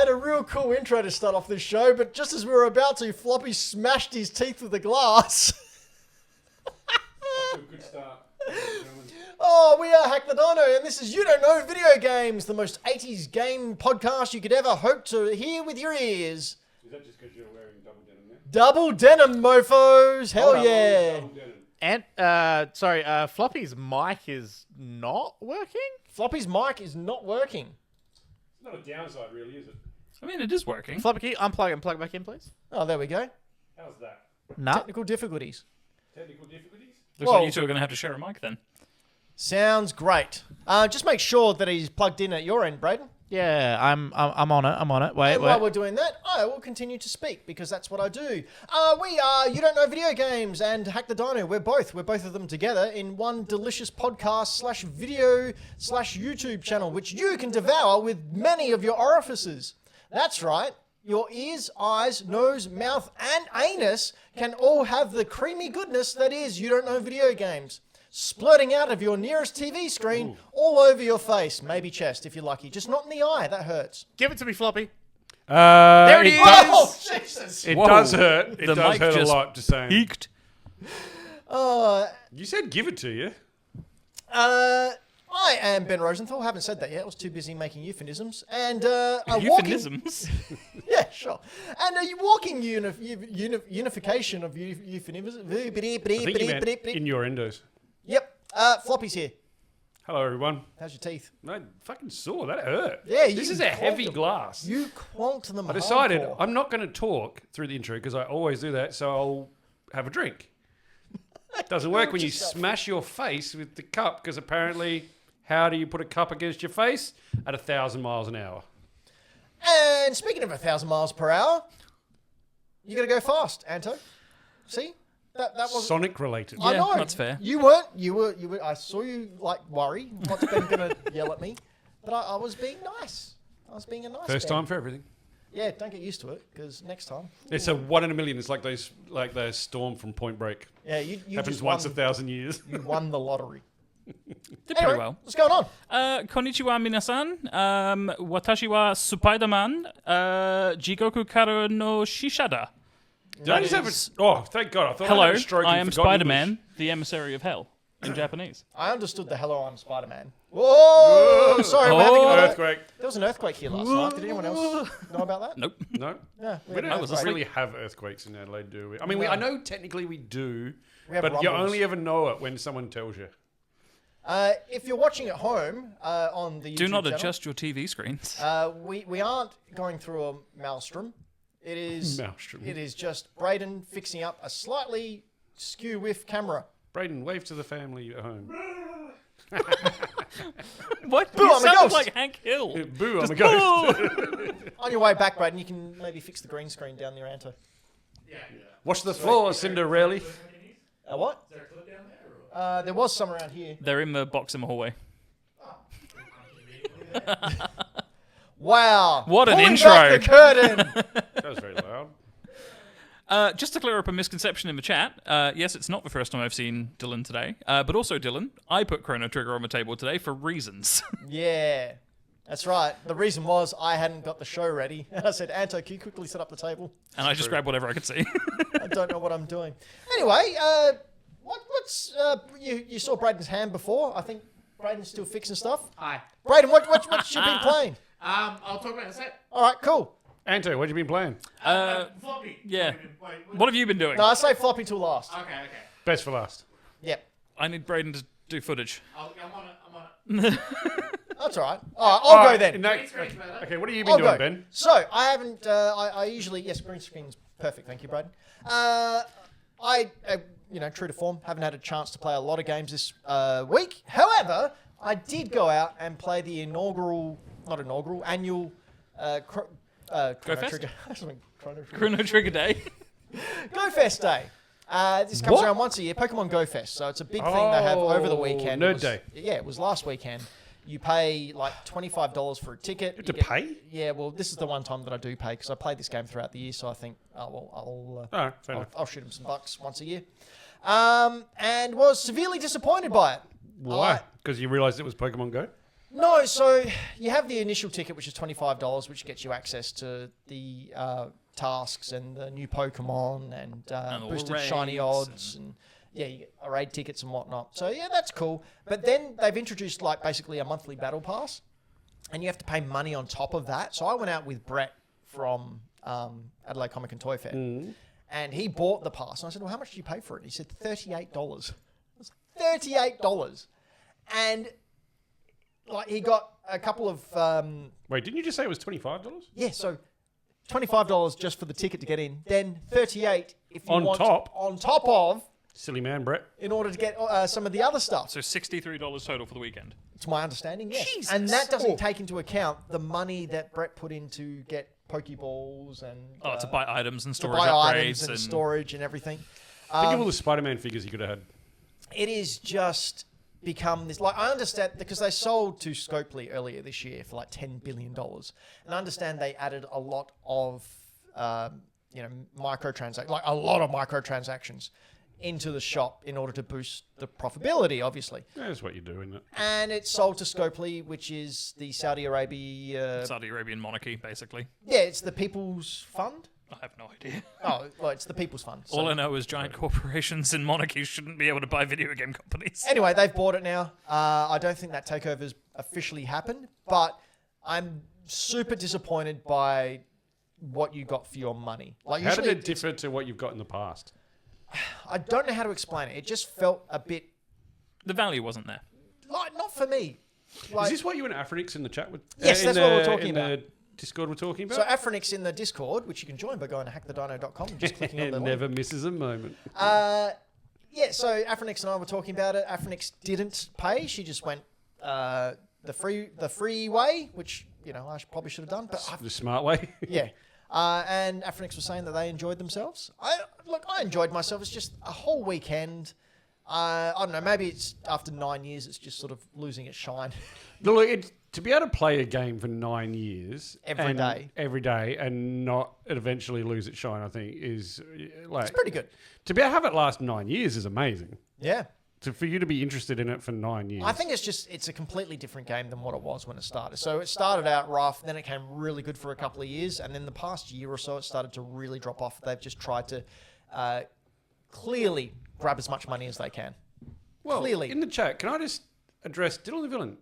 had a real cool intro to start off this show, but just as we were about to, Floppy smashed his teeth with the glass. Good start. Oh, we are Hack the Dino, and this is You Don't Know Video Games, the most 80s game podcast you could ever hope to hear with your ears. Is that just because you're wearing double denim there? Double denim, mofos. Hell yeah. Double denim. And, Floppy's mic is not working? Floppy's mic is not working. It's not a downside, really, is it? I mean, it is working. Floppy, can you unplug and plug back in, please? Oh, there we go. How's that? No. Technical difficulties. Technical difficulties? Looks like you two are going to have to share a mic then. Sounds great. Just make sure that he's plugged in at your end, Brayden. Yeah, I'm on it. Wait, And while we're doing that, I will continue to speak because that's what I do. We are You Don't Know Video Games and Hack the Dino. We're both of them together in one delicious podcast / video / YouTube channel, which you can devour with many of your orifices. That's right. Your ears, eyes, nose, mouth, and anus can all have the creamy goodness that is You Don't Know Video Games. Splurting out of your nearest TV screen all over your face, maybe chest if you're lucky. Just not in the eye, that hurts. Give it to me, Floppy. There it is. Oh, Jesus! It Whoa. does hurt. It The does mic hurt a just lot, just saying. Peaked. You said give it to you. I am Ben Rosenthal. Haven't said that yet. I was too busy making euphemisms. And Euphemisms. Yeah, sure. And a walking unification of euphemisms. I think you meant innuendos. Yep. Floppy's here. Hello, everyone. How's your teeth? I fucking saw that hurt. Yeah, This is a heavy them. glass. You clonked them. I decided hardcore. I'm not going to talk through the intro because I always do that, so I'll have a drink. It doesn't work when you smash your face with the cup because apparently, how do you put a cup against your face? At 1,000 miles an hour. And speaking of 1,000 miles per hour, you got to go fast, Anto. See? That was Sonic related. I Yeah, know. that's fair. You weren't. You were. I saw you worry. What's Ben gonna yell at me? But I was being nice. I was being a nice. First Ben. time for everything. Yeah, don't get used to it because next time. It's a 1 in a million. It's like the storm from Point Break. Yeah, you Happens just once won, 1,000 years. You won the lottery. Did pretty Anyway, well. what's going on? Konnichiwa minasan. Watashi wa Spider-Man. Jigoku karo no shishada. Did I just have thank God. I thought I Hello, had a stroke I and am forgotten Spider-Man, English. the emissary of hell, in Japanese. I understood the hello, I'm Spider-Man. Whoa! Sorry, we're having another Earthquake. There was an earthquake here last night. Did anyone else know about that? Nope. No. Yeah, We had don't was an earthquake. really have earthquakes in Adelaide, do we? I mean, No. I know technically we do, We have but you rumbles. only ever know it when someone tells you. If you're watching at home on the YouTube Do not channel, adjust your TV screens. we aren't going through a maelstrom. It is Maelstrom. It is just Brayden fixing up a slightly skew with camera. Brayden, wave to the family at home. What? Boo, You I'm a sound ghost. like Hank Hill. Boo, I'm a ghost. On your way back, Brayden, you can maybe fix the green screen down near Anto. Wash the floor, Cinderella. What? There was some around here. They're in the box in the hallway. Wow. What an Pulling intro. back the curtain. That was very loud. Just to clear up a misconception in the chat, yes, it's not the first time I've seen Dylan today, but also Dylan, I put Chrono Trigger on the table today for reasons. Yeah. That's right. The reason was I hadn't got the show ready. And I said, Anto, can you quickly set up the table? And I just grabbed whatever I could see. I don't know what I'm doing. Anyway, what's you saw Brayden's hand before? I think Brayden's still fixing stuff. Hi. Brayden, what you been playing? I'll talk about it in a sec. All right, cool. Anto, what have you been playing? Floppy. yeah. Wait, What have you been doing? No, I say floppy till last. Okay. Best for last. Yep. I need Brayden to do footage. I'm on it. That's all right. All right, I'll go then. Green screen's better. Okay, what have you been I'll doing, go. Ben? So I haven't. I usually green screen's perfect. Thank you, Brayden. True to form, haven't had a chance to play a lot of games this week. However, I did go out and play the annual Chrono Fest? Trigger. Chrono Trigger. Chrono Trigger Day. Go Fest Day. This comes What? around once a year, Pokemon Go Fest. So it's a big thing they have over the weekend. Nerd It was- Day. Yeah, it was last weekend. You pay like $25 for a ticket. You have to pay? Yeah, well, this is the one time that I do pay because I played this game throughout the year. So I think, All right, fair enough. I'll shoot him some bucks once a year. And was severely disappointed by it. Why? Because you realised it was Pokemon Go? No, so you have the initial ticket, which is $25, which gets you access to the tasks and the new Pokemon and all the boosted shiny raids odds and yeah, you get raid tickets and whatnot. So yeah, that's cool. But then they've introduced like basically a monthly battle pass, and you have to pay money on top of that. So I went out with Brett from Adelaide Comic and Toy Fair, and he bought the pass. And I said, "Well, how much did you pay for it?" He said, $38. I was like, $38, and like he got a couple of Wait, didn't you just say it was $25? yeah, so $25 just for the ticket to get in, then $38 if you On want top? on top of Silly man, Brett. in order to get some of the other stuff. So $63 total for the weekend. It's my understanding, yes. Jesus. And that doesn't take into account the money that Brett put in to get Pokeballs and To buy items and to storage buy upgrades items and storage and everything. Think of all the Spider-Man figures you could have had. It is just become this, like, I understand because they sold to Scopely earlier this year for like $10 billion, and I understand they added a lot of microtransactions, like a lot of microtransactions into the shop in order to boost the profitability, obviously. Yeah, that's what you do, isn't it? And it's sold to Scopely, which is the Saudi Arabia Saudi Arabian monarchy, basically. yeah, it's the People's Fund. I have no idea. Oh, well, it's the People's Fund. So. All I know is giant corporations and monarchies shouldn't be able to buy video game companies. Anyway, they've bought it now. I don't think that takeover's officially happened, but I'm super disappointed by what you got for your money. Like, How did usually it differ to what you've got in the past? I don't know how to explain it. It just felt a bit The value wasn't there. like not for me. Like, Is this what you and Afronix in the chat with? Yes, that's what we're talking in about. The Discord we're talking so about? Afronix in the Discord, which you can join by going to hackthedino.com and just clicking on the It link. never misses a moment. Yeah, so Afronix and I were talking about it. Afronix didn't pay. She just went the free way, which I probably should have done. But The smart way. yeah. And Afronix was saying that they enjoyed themselves. I enjoyed myself. It's just a whole weekend. I don't know. Maybe it's after 9 years, it's just sort of losing its shine. No, look, to be able to play a game for 9 years Every day. and not eventually lose its shine, I think is like It's pretty good. to be able to have it last 9 years is amazing. Yeah. For you to be interested in it for 9 years, I think it's a completely different game than what it was when it started. So it started out rough, then it came really good for a couple of years, and then the past year or so it started to really drop off. They've just tried to clearly grab as much money as they can. well, clearly. in the chat, can I just address Diddle the Villain?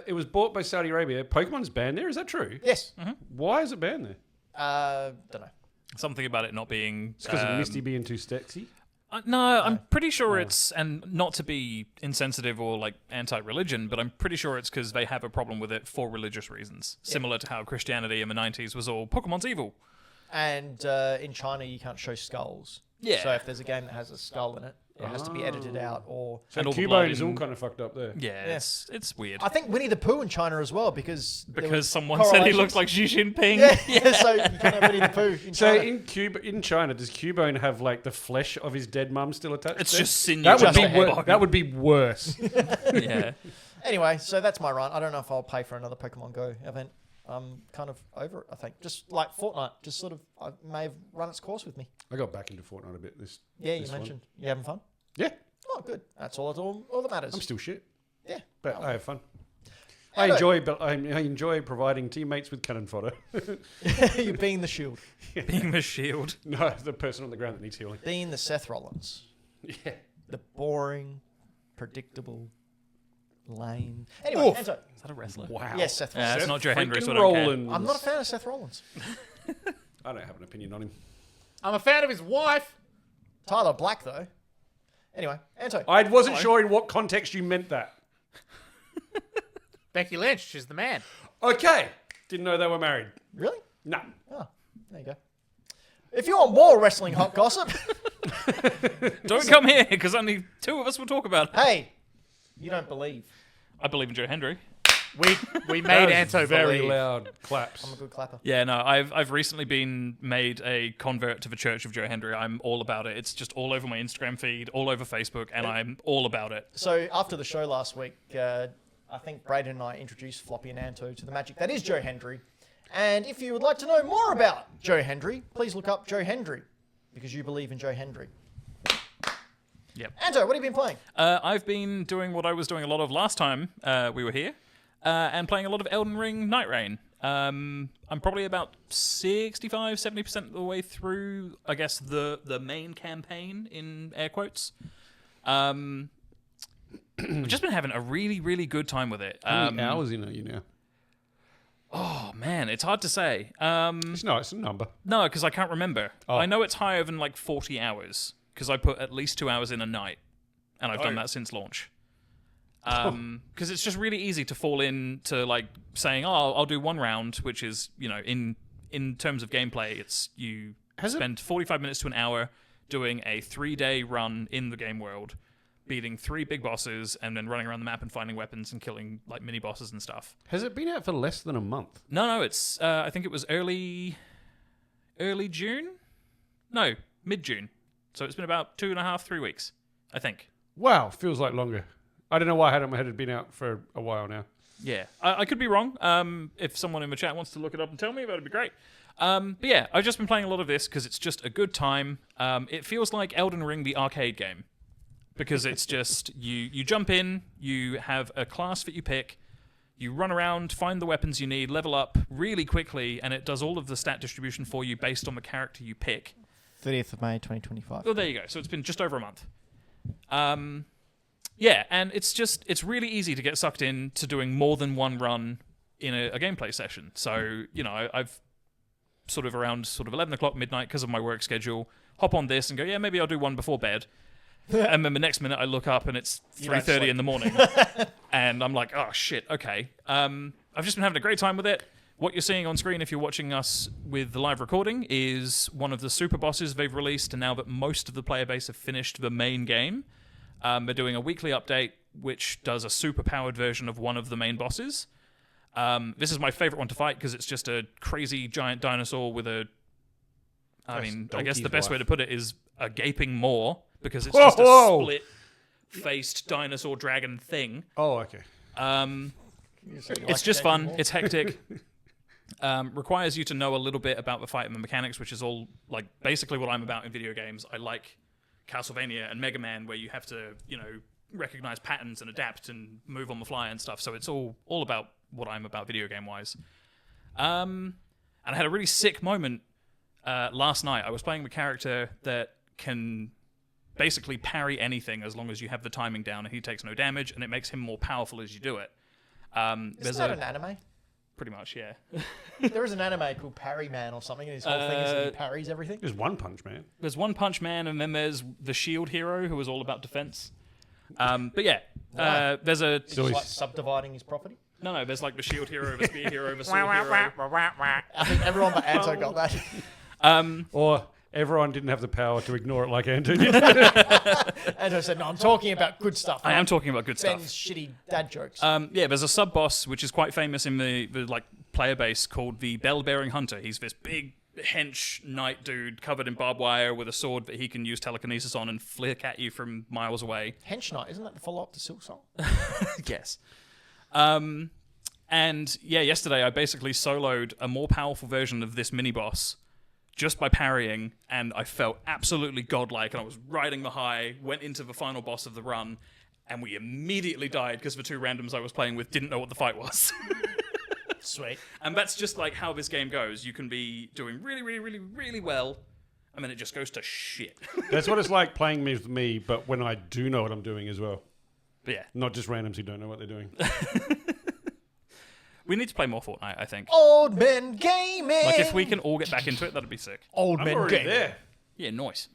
It was bought by Saudi Arabia. Pokemon's banned there. Is that true? Yes. Why is it banned there? Don't know. Something about it not being... It's because of Misty being too sexy. No, I'm pretty sure it's, and not to be insensitive or like anti-religion, but I'm pretty sure it's because they have a problem with it for religious reasons. Similar to how Christianity in the 90s was all, Pokemon's evil. And in China, you can't show skulls. Yeah. So if there's a game that has a skull in it, it has to be edited out. Or So And all the blood Cubone is all in- kind of fucked up there. Yeah, it's weird. I think Winnie the Pooh in China as well because Someone said he looks like Xi Jinping. Yeah, so you can't have Winnie the Pooh in So China. in China, does Cubone have like the flesh of his dead mum still attached? It's there? just sinew. that would just be a head. that would be worse. Yeah. Anyway, so that's my run. I don't know if I'll pay for another Pokemon Go event. I'm kind of over it, I think. Just like Fortnite, just sort of, I may have run its course with me. I got back into Fortnite a bit. Yeah, you this one. mentioned. You having fun? Yeah, Oh, good. That's all that matters. I'm still shit, Yeah. but I have fun. I I enjoy providing teammates with cannon fodder. You're being the shield. Being the shield. No, the person on the ground that needs healing. Being the Seth Rollins. Yeah. The boring, predictable, lame. Anyway, Oof. Anto. Is that a wrestler? Wow. Yes, Seth Rollins. It's not Joe Hendry, so I freaking don't care. Rollins. I'm not a fan of Seth Rollins. I don't have an opinion on him. I'm a fan of his wife. Tyler Black, though. Anyway, Anto. I wasn't sure in what context you meant that. Becky Lynch, she's the man. Okay. Didn't know they were married. Really? No. Oh, there you go. If you want more wrestling hot gossip, Don't come here, because only two of us will talk about it. hey, you don't believe. I believe in Joe Hendry. We made That was Anto very believe. loud claps. I'm a good clapper. Yeah, no, I've recently been made a convert to the Church of Joe Hendry. I'm all about it. It's just all over my Instagram feed, all over Facebook, and I'm all about it. So after the show last week, I think Brayden and I introduced Floppy and Anto to the magic that is Joe Hendry. And if you would like to know more about Joe Hendry, please look up Joe Hendry, because you believe in Joe Hendry. Yep. Anto, what have you been playing? I've been doing what I was doing a lot of last time we were here. and playing a lot of Elden Ring Night Rain. I'm probably about 65, 70% of the way through, I guess, the main campaign, in air quotes. I've just been having a really, really good time with it. How many hours in are you now? Oh, man, it's hard to say. It's a number. No, because I can't remember. Oh. I know it's higher than like 40 hours, because I put at least 2 hours in a night, and I've done that since launch. Because it's just really easy to fall into like saying, "Oh, I'll do one round," which is, in terms of gameplay, it's you spend 45 minutes to an hour doing a 3-day run in the game world, beating 3 big bosses, and then running around the map and finding weapons and killing like mini bosses and stuff. Has it been out for less than a month? No, it's I think it was early June, no, mid-June. So it's been about 2.5, 3 weeks, I think. Wow, feels like longer. I don't know why I had it in my head. It had been out for a while now. Yeah, I could be wrong. If someone in the chat wants to look it up and tell me, that'd be great. But yeah, I've just been playing a lot of this because it's just a good time. It feels like Elden Ring, the arcade game, because it's just you jump in, you have a class that you pick, you run around, find the weapons you need, level up really quickly, and it does all of the stat distribution for you based on the character you pick. 30th of May, 2025. Oh, there you go. So it's been just over a month. Yeah, and it's really easy to get sucked in to doing more than one run in a gameplay session. So, I've sort of around 11 o'clock midnight, because of my work schedule, hop on this and go, yeah, maybe I'll do one before bed. And then the next minute I look up and it's 3:30 in the morning. And I'm like, oh, shit, okay. I've just been having a great time with it. What you're seeing on screen, if you're watching us with the live recording, is one of the super bosses they've released, and now that most of the player base have finished the main game. They're doing a weekly update, which does a super-powered version of one of the main bosses. This is my favorite one to fight, because it's just a crazy giant dinosaur with a... I guess the best way to put it is a gaping maw, because it's just a split-faced dinosaur dragon thing. Oh, okay. It's just fun. It's hectic. Requires you to know a little bit about the fight and the mechanics, which is all like basically what I'm about in video games. I like Castlevania and Mega Man, where you have to, recognize patterns and adapt and move on the fly and stuff. So it's all about what I'm about video game wise. And I had a really sick moment last night. I was playing the character that can basically parry anything as long as you have the timing down, and he takes no damage, and it makes him more powerful as you do it. Isn't that an anime? Pretty much, yeah. There is an anime called Parry Man or something, and his whole thing is that he parries everything. There's One Punch Man. There's One Punch Man, and then there's the Shield Hero, who is all about defense. But yeah, there's a... Is he like subdividing his property? No, there's like the Shield Hero, the Spear Hero, the Sword Hero. I think everyone but Anto got that. Or everyone didn't have the power to ignore it like Anto did. Anto said, no, I'm talking about good stuff. I am talking about good Ben's stuff. shitty dad jokes. Yeah, there's a sub-boss, which is quite famous in the like player base, called the Bell-Bearing Hunter. He's this big hench knight dude covered in barbed wire with a sword that he can use telekinesis on and flick at you from miles away. Hench Knight, isn't that the follow-up to Silk Song? Yes. And yeah, yesterday I basically soloed a more powerful version of this mini-boss just by parrying, and I felt absolutely godlike, and I was riding the high, went into the final boss of the run, and we immediately died because the 2 randoms I was playing with didn't know what the fight was. Sweet. And that's just like how this game goes. You can be doing really, really, really, really well, and then it just goes to shit. That's what it's like playing with me, but when I do know what I'm doing as well. But yeah. Not just randoms who don't know what they're doing. We need to play more Fortnite, I think. Old Men Gaming! Like, if we can all get back into it, that'd be sick. Old I'm Men already Gaming. there. Yeah, nice.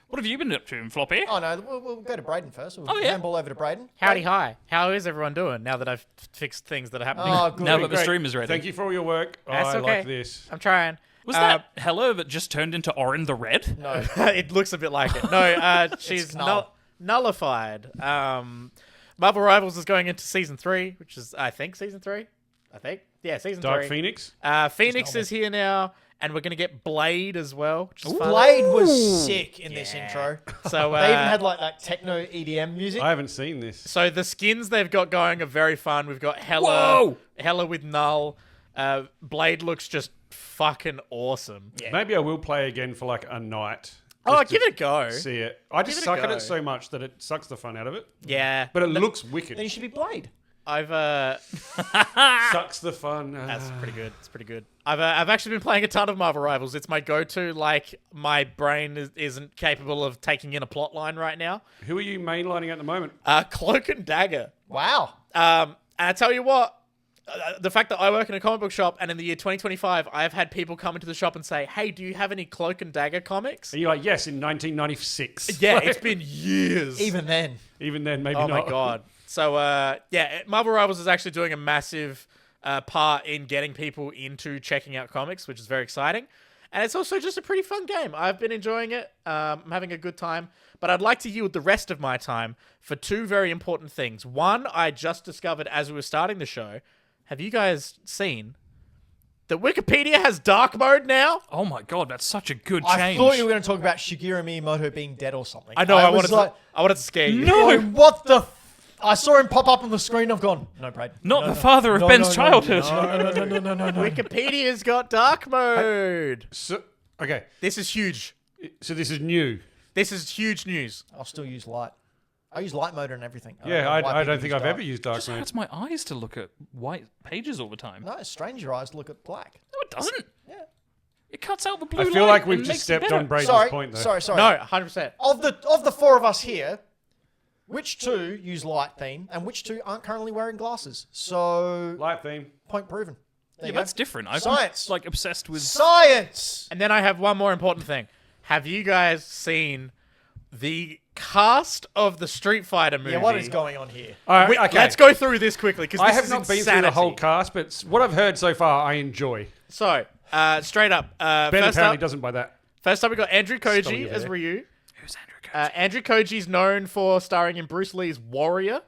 What have you been up to, Floppy? Oh, no, we'll go to Brayden first. We'll yeah. handball over to Brayden. Howdy, hi. How is everyone doing now that I've fixed things that are happening? Oh, good. Now that the Great. stream is ready. Thank you for all your work. That's I okay. like this. I'm trying. Was that Hella that just turned into Orin the Red? No. It looks a bit like it. No, she's Null. nullified. Marvel Rivals is going into season 3, which is, I think, season 3. Yeah, season Dark 3. Phoenix? Phoenix is here now, and we're going to get Blade as well, which is fun. Blade was sick in this intro. So, They even had like that techno EDM music. I haven't seen this. So the skins they've got going are very fun. We've got Hella with Null. Blade looks just fucking awesome. Yeah. Maybe I will play again for like a night. Oh, just to give it a go. See it. I just Give it a suck at go. it so much that it sucks the fun out of it. Yeah. But it looks wicked. Then you should be Blade. I've Sucks the fun. That's pretty good. It's pretty good. I've actually been playing a ton of Marvel Rivals. It's my go-to. Like my brain isn't capable of taking in a plot line right now. Who are you mainlining at the moment? Cloak and Dagger. Wow. And I tell you what, the fact that I work in a comic book shop and in the year 2025, I've had people come into the shop and say, "Hey, do you have any Cloak and Dagger comics?" And you're like, yes, in 1996. Yeah, it's been years. Even then. Even then, maybe Oh not. my god. So Marvel Rivals is actually doing a massive part in getting people into checking out comics, which is very exciting. And it's also just a pretty fun game. I've been enjoying it. I'm having a good time. But I'd like to yield the rest of my time for two very important things. One, I just discovered as we were starting the show. Have you guys seen that Wikipedia has dark mode now? Oh my god, that's such a good I change. thought you were going to talk about Shigeru Miyamoto being dead or something. I know. I wanted to scare you. No, what the... I saw him pop up on the screen. I've gone, no, Brayden. Not the father of Ben's childhood. No. Wikipedia's got dark mode. So, okay, This is huge. so this is new. This is huge news. I'll still use light. I use light mode and everything. Yeah, know why I people don't think use I've dark. ever used dark Just mode. hurts my eyes to look at white pages all the time. No, it's strange your eyes to look at black. No, it doesn't. Yeah. It cuts out the blue I light. feel like we've and just makes it stepped better. on Brayden's Sorry, point, though. sorry. No, 100%. Of the four of us here, which two use light theme and which two aren't currently wearing glasses? So, Light theme. point proven. There Yeah, you go. that's different. I'm Science. like obsessed with. Science! And then I have one more important thing. Have you guys seen the cast of the Street Fighter movie? Yeah, what is going on here? All right, okay. Let's go through this quickly because I have not been through the whole cast, but what I've heard so far, I enjoy. So, straight up, Ben first apparently up, doesn't buy that. first up we got Andrew Stopping Koji you as there. Ryu. Who's Andrew Coach? Andrew Koji's known for starring in Bruce Lee's Warrior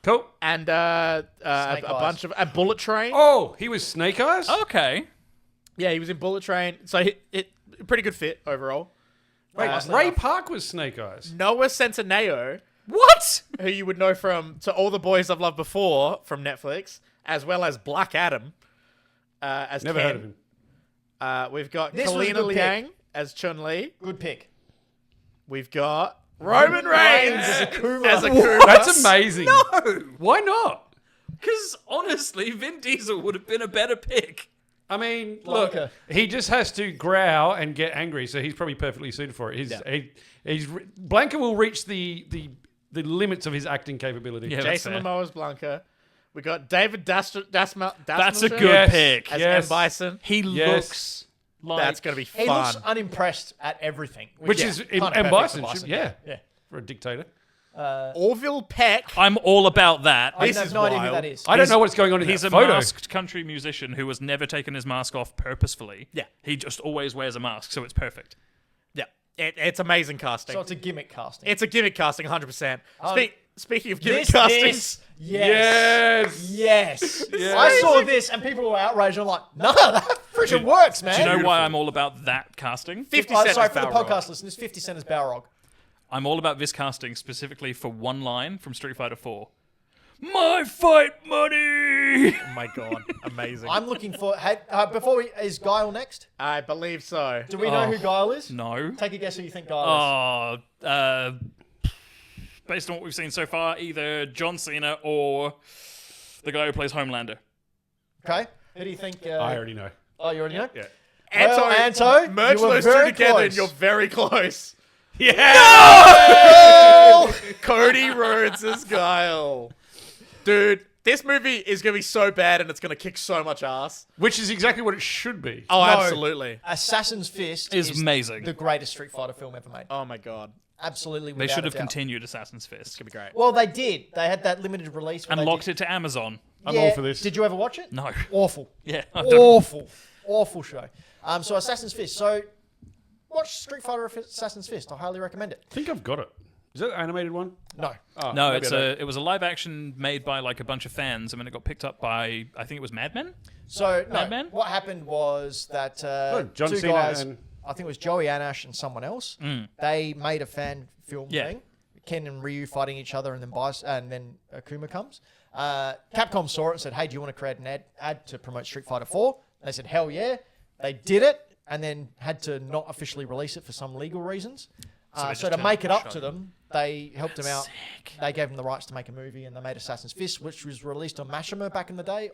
Cool. and a Eyes. bunch of Bullet Train. Oh, he was Snake Eyes? Okay. Yeah, he was in Bullet Train. So pretty good fit overall. Wait, Ray Park was Snake Eyes. Noah Centineo, What? who you would know from To All the Boys I've Loved Before from Netflix, as well as Black Adam as Never Ken. heard of him. We've got This was a Kalina good pick. Liang as Chun-Li. Good pick. We've got Roman Reigns as Akuma. as Akuma. That's amazing. No. Why not? Because honestly, Vin Diesel would have been a better pick. I mean, look, Blanca. he just has to growl and get angry, so he's probably perfectly suited for it. Blanca will reach the limits of his acting capability. Yeah, that's Jason fair. Momoa's Blanca. We got David That's a Dasmalchian good Yes. pick. as Yes. M. Bison. He Yes. looks like That's going to be He fun. looks unimpressed at everything. Which is kinda M. perfect Bison, for yeah, Yeah. for a dictator. Orville Peck. I'm all about that. I This have is no idea who wild. that is. I don't know what's going on in He's that a photo. masked country musician who has never taken his mask off purposefully. Yeah. He just always wears a mask, so it's perfect. Yeah, it's amazing casting. So it's a gimmick casting. It's a gimmick casting, 100%. Speaking of gimmick This, castings, yes. Yes. Yes. I saw this and people were outraged. I'm like, no, that freaking works, man. Do you know why I'm all about that casting? 50 Oh, Cent sorry, as for the Balrog. podcast listeners, 50 Cent is Balrog. I'm all about this casting specifically for one line from Street Fighter 4. My fight money! Oh my god, amazing. I'm looking for... is Guile next? I believe so. Do we know who Guile is? No. Take a guess who you think Guile Based on what we've seen so far, either John Cena or the guy who plays Homelander. is. Okay. Who do you think... I already know. Oh, you already know? Yeah. Anto, merge you were those two very together close. and you're very close. Oh! Cody Rhodes as Guile. Dude, this movie is going to be so bad and it's going to kick so much ass. Which is exactly what it should be. Oh, No. absolutely. Assassin's Fist Is amazing. the greatest Street Fighter film ever made. Oh my god. Absolutely, They without should a have doubt. continued Assassin's Fist. It's going to be great. Well, they did. They had that limited release. And locked it to Amazon. I'm all for this. Did you ever watch it? No. Awful. Yeah. I don't- Awful show. So Assassin's Fist. So watch Street Fighter Assassin's Fist. I highly recommend it. I think I've got it. Is that the animated one? No. Oh, No, maybe I don't. it was a live action made by like a bunch of fans, and then it got picked up by, I think it was Mad Men? So no. Mad Men? What happened was that John two Cena guys, and- I think it was Joey Anash and someone else. They made a fan film Yeah. thing. Ken and Ryu fighting each other, and then Akuma comes. Capcom saw it and said, "Hey, do you want to create an ad to promote Street Fighter 4?" They said, "Hell yeah!" They did it, and then had to not officially release it for some legal reasons. they So just to turned make it the up show. to them, They helped him out. They gave him the rights to make a movie, and they made Assassin's Fist, which was released on Machinima back in the day.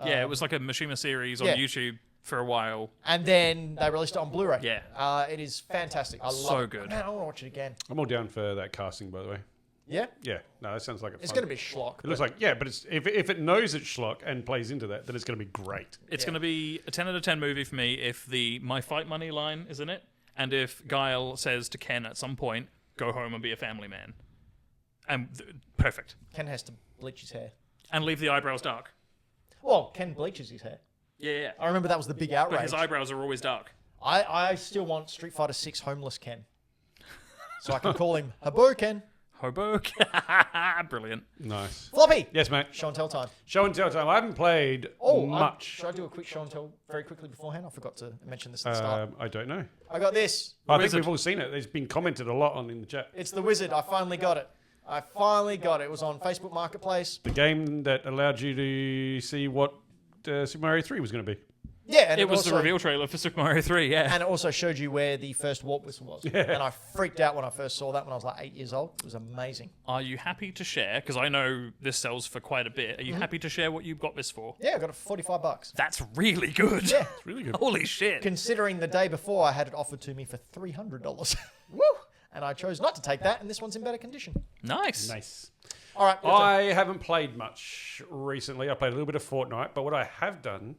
Yeah, it was like a Mishima series on yeah. YouTube for a while. And then they released it on Blu-ray. Yeah. It is fantastic. I love So it. good. Man, I want to watch it again. I'm all down for that casting, by the way. Yeah? Yeah, no, that sounds like It's going to be schlock. It looks like, yeah, but if it knows it's schlock and plays into that, then it's going to be great. It's going to be a 10 out of 10 movie for me if the My Fight Money line is in it, and if Guile says to Ken at some point, go home and be a family man. And perfect. Ken has to bleach his hair. And leave the eyebrows dark. Well, Ken bleaches his hair. Yeah. I remember that was the big But outrage. his eyebrows are always dark. I still want Street Fighter 6 homeless Ken. So I can call him Habo Ken. Hobo. Brilliant. Nice. Floppy! Yes, mate. Show and tell time. Show and tell time. I haven't played much. Should I do a quick show and tell very quickly beforehand? I forgot to mention this at the start. I don't know. I got this. I think Wizard. we've all seen it. There's been commented a lot on in the chat. It's the Wizard. I finally got it. It was on Facebook Marketplace. The game that allowed you to see what Super Mario 3 was going to be. Yeah, and It was the also- reveal trailer for Super Mario 3, yeah. And it also showed you where the first warp whistle was. Yeah. And I freaked out when I first saw that when I was like 8 years old. It was amazing. Are you happy to share? Because I know this sells for quite a bit. Are you happy to share what you got this for? Yeah, I got it for $45. That's really good. Yeah. It's really good. Holy shit. Considering the day before I had it offered to me for $300. Woo! And I chose not to take that, and this one's in better condition. Nice. Nice. All right. your turn. I haven't played much recently. I played a little bit of Fortnite, but what I have done,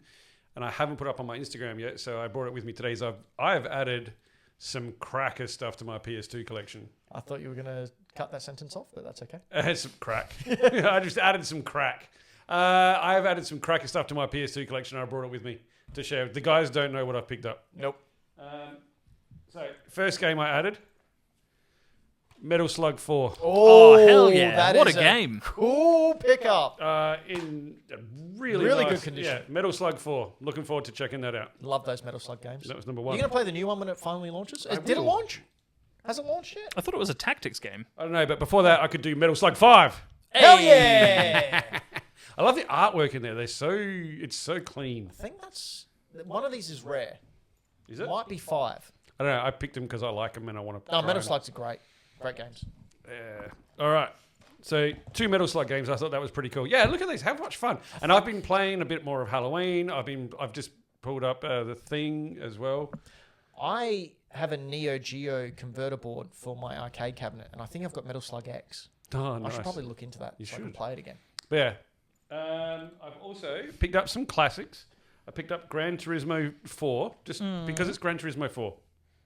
and I haven't put up on my Instagram yet, so I brought it with me today, is I've added some cracker stuff to my PS2 collection. I thought you were going to cut that sentence off, but that's okay. Some crack. I just added some crack. I've added some cracker stuff to my PS2 collection. I brought it with me to share. The guys don't know what I've picked up. Nope. So, first game I added, Metal Slug 4. Oh, hell yeah. that What is a game. Cool pickup. In a really Really nice, good condition. Yeah, Metal Slug 4. Looking forward to checking that out. Love those Metal Slug games. That was number Are one. you going to play the new one when it finally launches? Did it will. launch? Has it launched yet? I thought it was a tactics game. I don't know, but before that, I could do Metal Slug 5. Hell yeah! I love the artwork in there. It's so clean. I think that's... One of these is rare. Is it? Might be 5. I don't know. I picked them because I like them and I want to. No, Metal Slugs are great. Great games. Yeah. All right. So 2 Metal Slug games. I thought that was pretty cool. Yeah, look at these. How much fun. And I've been playing a bit more of Halloween. I've just pulled up The Thing as well. I have a Neo Geo converter board for my arcade cabinet, and I think I've got Metal Slug X. Oh, I nice. should probably look into that so I can should. play it again. But yeah. I've also picked up some classics. I picked up Gran Turismo 4 just because it's Gran Turismo 4.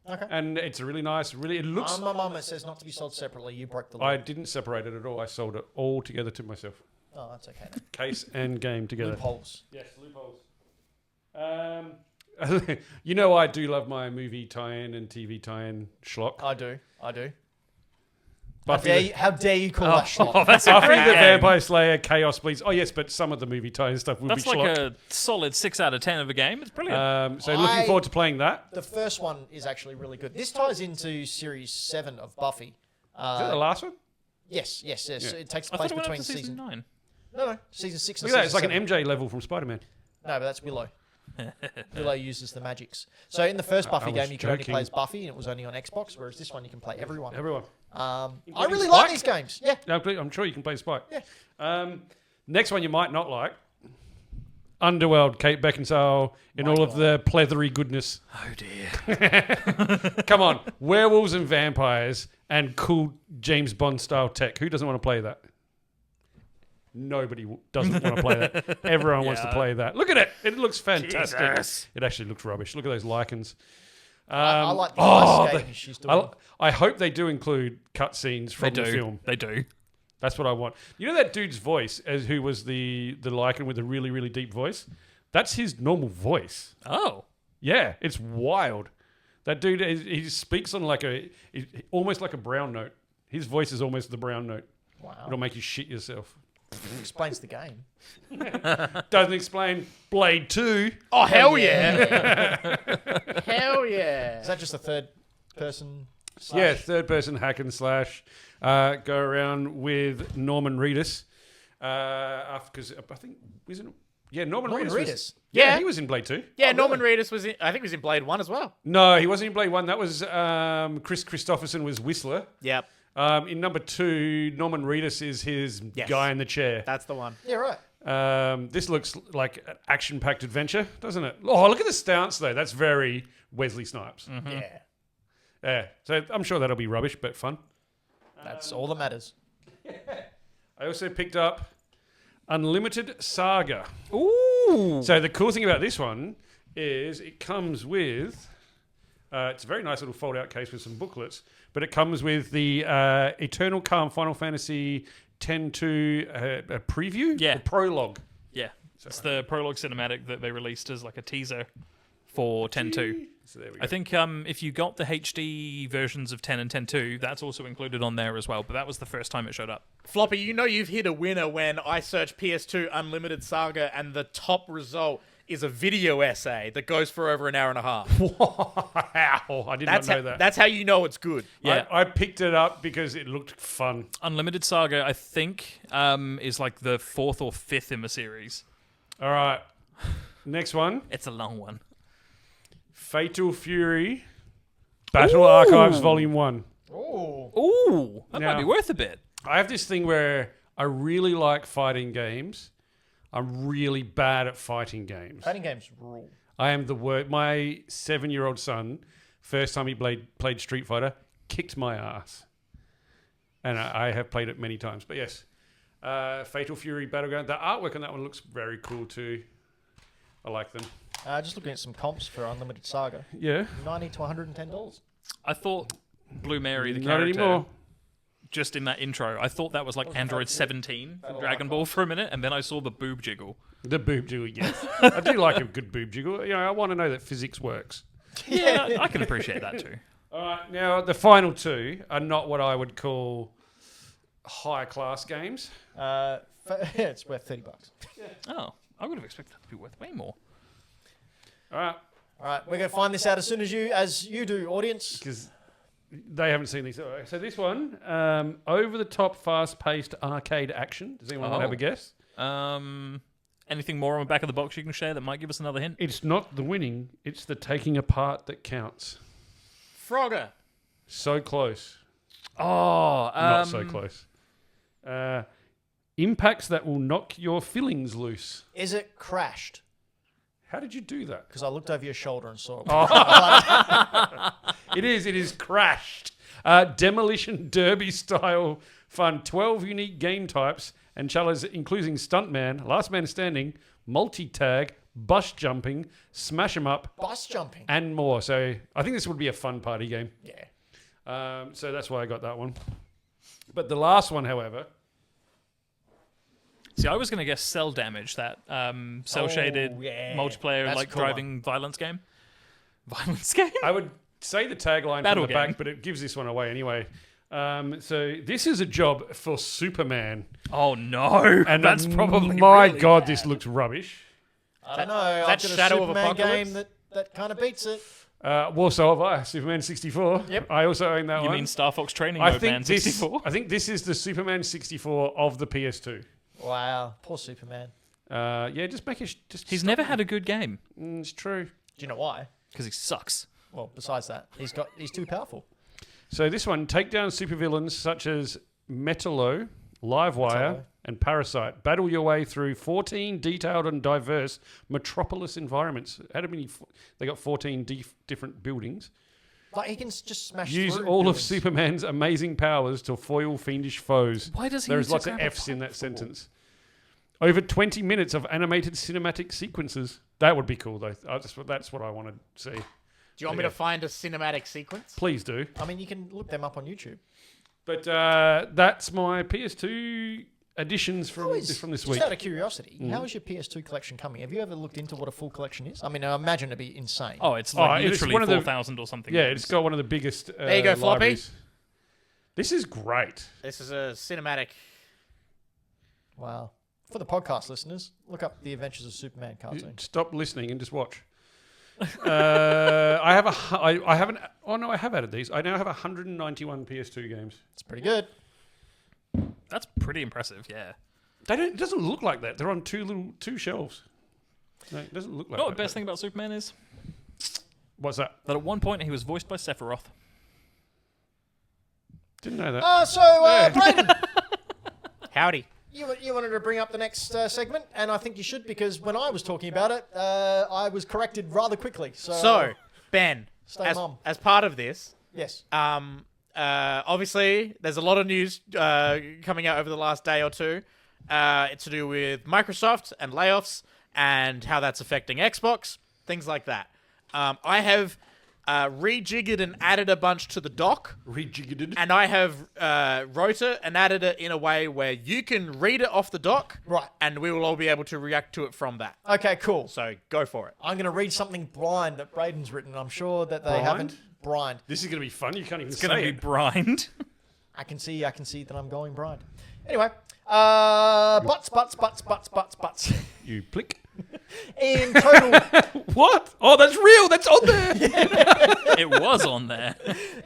Okay. And it's a really nice, it looks... My mum, it says not to be sold separately. You broke the law. I didn't separate it at all. I sold it all together to myself. Oh, that's okay then. Case and game together. Loopholes. Yes, loopholes. You know I do love my movie tie-in and TV tie-in schlock. I do. Buffy How dare you call that schlock? Oh, that's a Buffy great the game. Vampire Slayer, Chaos Bleeds. Oh yes, but some of the movie tie-in stuff will That's be like schlock. a solid 6 out of 10 of a game. It's brilliant. So looking forward to playing that. The first one is actually really good. This ties into Series 7 of Buffy. Is that the last one? Yes. Yeah. It takes I place thought it went up between to season season... 9. No, season 6 and Look at that. It's season like 7. an MJ level from Spider-Man. No, but that's Willow. Willow uses the magics. So in the first Buffy was game, you could only joking. play as Buffy, and it was only on Xbox, whereas this one you can play everyone. Everyone. I Including really like Spike? these games. Yeah. I'm sure you can play Spike. Yeah. Next one you might not like. Underworld, Kate Beckinsale, in all of the pleathery goodness. Oh, dear. Come on. Werewolves and vampires and cool James Bond style tech. Who doesn't want to play that? Nobody doesn't want to play that. Everyone wants to Yeah. play that. Look at it. It looks fantastic. Jesus. It actually looks rubbish. Look at those lichens. I like the ice skating she's doing. I hope they do include cutscenes They from the do. film. They do. That's what I want. You know that dude's voice, who was the lichen with the really, really deep voice? That's his normal voice. Oh. Yeah, it's wild. That dude, he speaks on almost like a brown note. His voice is almost the brown note. Wow. It'll make you shit yourself. Explains the game. Doesn't explain Blade 2. Oh, hell yeah. Hell yeah. Is that just a third person? Yeah, third person hack and slash. Go around with Norman Reedus. Because I think, isn't it? Yeah, Norman Reedus. Reedus. Yeah. He was in Blade 2. Yeah, Norman Reedus was in, I think he was in Blade 1 as well. No, he wasn't in Blade 1. That was Chris Christopherson was Whistler. Yep. In number 2, Norman Reedus is his Yes. guy in the chair. That's the one. Yeah, right. This looks like an action-packed adventure, doesn't it? Oh, look at the stance, though. That's very Wesley Snipes. Yeah, Yeah, so I'm sure that'll be rubbish, but fun. that's all that matters. I also picked up Unlimited Saga. Ooh. So the cool thing about this one is it comes with... it's a very nice little fold-out case with some booklets, but it comes with the Eternal Calm Final Fantasy X-2 a preview? Yeah. The prologue. Yeah. It's the prologue cinematic that they released as like a teaser for 10.2. So there we go. I think if you got the HD versions of 10 and 10.2, that's also included on there as well, but that was the first time it showed up. Floppy, you know you've hit a winner when I search PS2 Unlimited Saga and the top result is a video essay that goes for over an hour and a half. Wow, I did not know that. That's how you know it's good. Yeah. I picked it up because it looked fun. Unlimited Saga, I think, is like the 4th or 5th in the series. All right, next one. It's a long one. Fatal Fury Battle Archives Volume 1. Oh, Ooh, that Now- might be worth a bit. I have this thing where I really like fighting games. I'm really bad at fighting games. fighting games rule. I am the worst. My 7-year-old son, first time he played Street Fighter, kicked my ass. And I have played it many times. But yes, Fatal Fury Battleground. The artwork on that one looks very cool too. I like them. Just looking at some comps for Unlimited Saga, Yeah. $90 to $110. I thought Blue Mary, the Not character, anymore. just in that intro, I thought that was like Android 17 from Dragon Ball for a minute, and then I saw the boob jiggle. The boob jiggle, yes. I do like a good boob jiggle. You know, I want to know that physics works. Yeah, I can appreciate that too. All right, now the final two are not what I would call high class games. It's worth $30. Oh, I would have expected that to be worth way more. All right, All right, we're going to find this out as soon as you do, audience. because they haven't seen these. All right, so this one, over the top, fast paced arcade action. Does anyone want to have a guess? Anything more on the back of the box you can share that might give us another hint? It's not the winning; it's the taking apart that counts. Frogger. So close, Oh, not so close. Impacts that will knock your fillings loose. Is it crashed? How did you do that? Because I looked over your shoulder and saw it. It is crashed. Demolition Derby style fun. 12 unique game types and challenges including Stuntman, Last Man Standing, multi-tag, bus jumping, smash 'em up, Bus jumping. and more. So I think this would be a fun party game. Yeah. So that's why I got that one. But the last one, however, See, I was going to guess Cell Damage, that cell-shaded yeah. multiplayer That's a like cool driving violence game. Violence game? I would say the tagline Battle from the game. back, but it gives this one away anyway. So this is a job for Superman. Oh no, And that's probably my really God, bad. this looks rubbish. I don't know. I've that got a Shadow of Superman Apocalypse? game that kind of beats it. Well, so have I. Superman 64. Yep. I also own that You one. mean Star Fox Training I Mode think Man this. 64? I think this is the Superman 64 of the PS2. Wow. Poor Superman. Yeah, just make it. He's stop never it. had a good game It's true. Do you know why? because he sucks. Well, besides that, he's too powerful. So this one, take down supervillains such as Metallo, Livewire, Metallo. and Parasite. Battle your way through 14 detailed and diverse metropolis environments. How many? They got 14 different buildings. Like he can just smash. Use through all of buildings. Superman's amazing powers to foil fiendish foes. Why does he? There's need to lots of grab a F's in that pipe? sentence. Over 20 minutes of animated cinematic sequences. That would be cool, though. That's what I want to see. Do you want me to find a cinematic sequence? Please do. I mean, you can look them up on YouTube. But that's my PS2 additions from this Just week. out of curiosity, how is your PS2 collection coming? Have you ever looked into what a full collection is? I mean, I imagine it'd be insane. Oh, it's like it's literally one of the- 4,000 or something. Yeah, games. it's got one of the biggest. There you go, Floppy. libraries. This is great. This is a cinematic. Wow. For the podcast listeners, look up the Adventures of Superman cartoon. Stop listening and just watch. I haven't. Oh no, I have added these. I now have 191 PS2 games. It's pretty good. That's pretty impressive. Yeah. They don't. It doesn't look like that. They're on two shelves. No, it doesn't look like You know that. what the best thing about Superman is? What's that? That at one point he was voiced by Sephiroth. Didn't know that. Brayden, Howdy. you wanted to bring up the next segment, and I think you should because when I was talking about it, I was corrected rather quickly. So, Ben, Stay mum. as part of this, Yes. obviously, there's a lot of news coming out over the last day or two. It's to do with Microsoft and layoffs and how that's affecting Xbox, things like that. I have rejiggered and added a bunch to the doc. Rejiggered. And I have wrote it and added it in a way where you can read it off the doc. Right. And we will all be able to react to it from that. Okay, cool. So go for it. I'm going to read something blind that Brayden's written. I'm sure that they Blind? haven't. Blind. This is going to be fun. You can't even It's say going to be it. brined. I can see that I'm going blind. Anyway, butts. You plick. In total, What? Oh, that's real. That's on there. It was on there.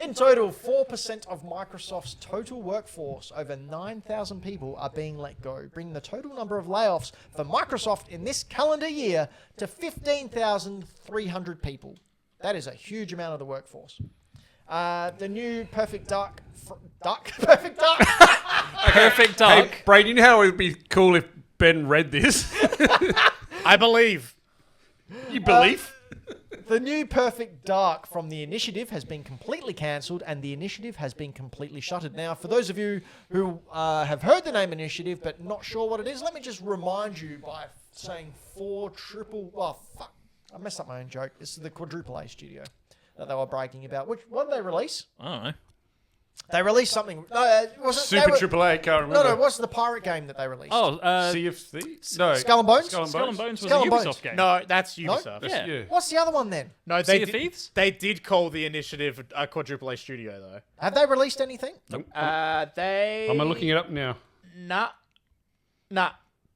in total, 4% of Microsoft's total workforce, over 9,000 people, are being let go, bringing the total number of layoffs for Microsoft in this calendar year to 15,300 people. That is a huge amount of the workforce. The new Perfect Dark. Perfect Dark. Perfect Dark. Hey, Brayden, you know how it would be cool if Ben read this? I believe. You believe? The new Perfect Dark from the initiative has been completely cancelled and the initiative has been completely shuttered. Now, for those of you who have heard the name initiative but not sure what it is, let me just remind you by saying I messed up my own joke. This is the quadruple A studio that they were bragging about. What did they release? I don't know. They released something. No, was it, Super AAA, can't remember. No, what's the pirate game that they released? Sea of Thieves? No. Skull and Bones? Skull and Skull Bones. and Bones was Skull a and Bones. Ubisoft game. No, that's Ubisoft. That's- Yeah. What's the other one then? No, Sea of Thieves? They did call the initiative a quadruple A studio, though. Have they released anything? They... I'm looking it up now. Nah.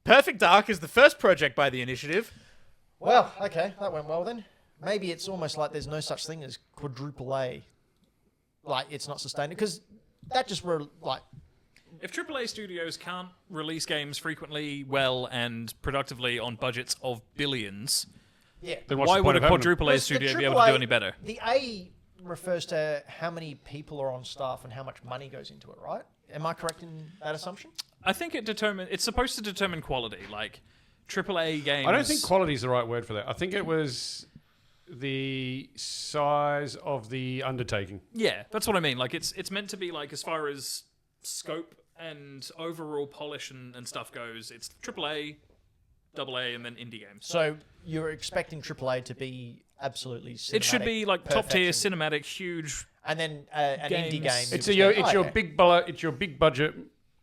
Perfect Dark is the first project by the initiative. Well, okay, that went well then. Maybe it's almost like there's no such thing as quadruple A. Like, it's not sustainable. Because that just were like... If AAA studios can't release games frequently, well, and productively on budgets of billions, Yeah. Then what's why the would point a of having them? quadruple A Because the studio be able to AAA do any better? The A refers to how many people are on staff and how much money goes into it, right? Am I correct in that assumption? I think it's supposed to determine quality. Like AAA games. I don't think quality is the right word for that. I think it was the size of the undertaking. Yeah, that's what I mean. Like it's meant to be like as far as scope and overall polish and stuff goes, it's AAA, AA, and then indie games. So you're expecting AAA to be absolutely cinematic, It should be like top tier, perfection. cinematic, huge. And then an indie games. game. It's you your would go, okay. it's your big budget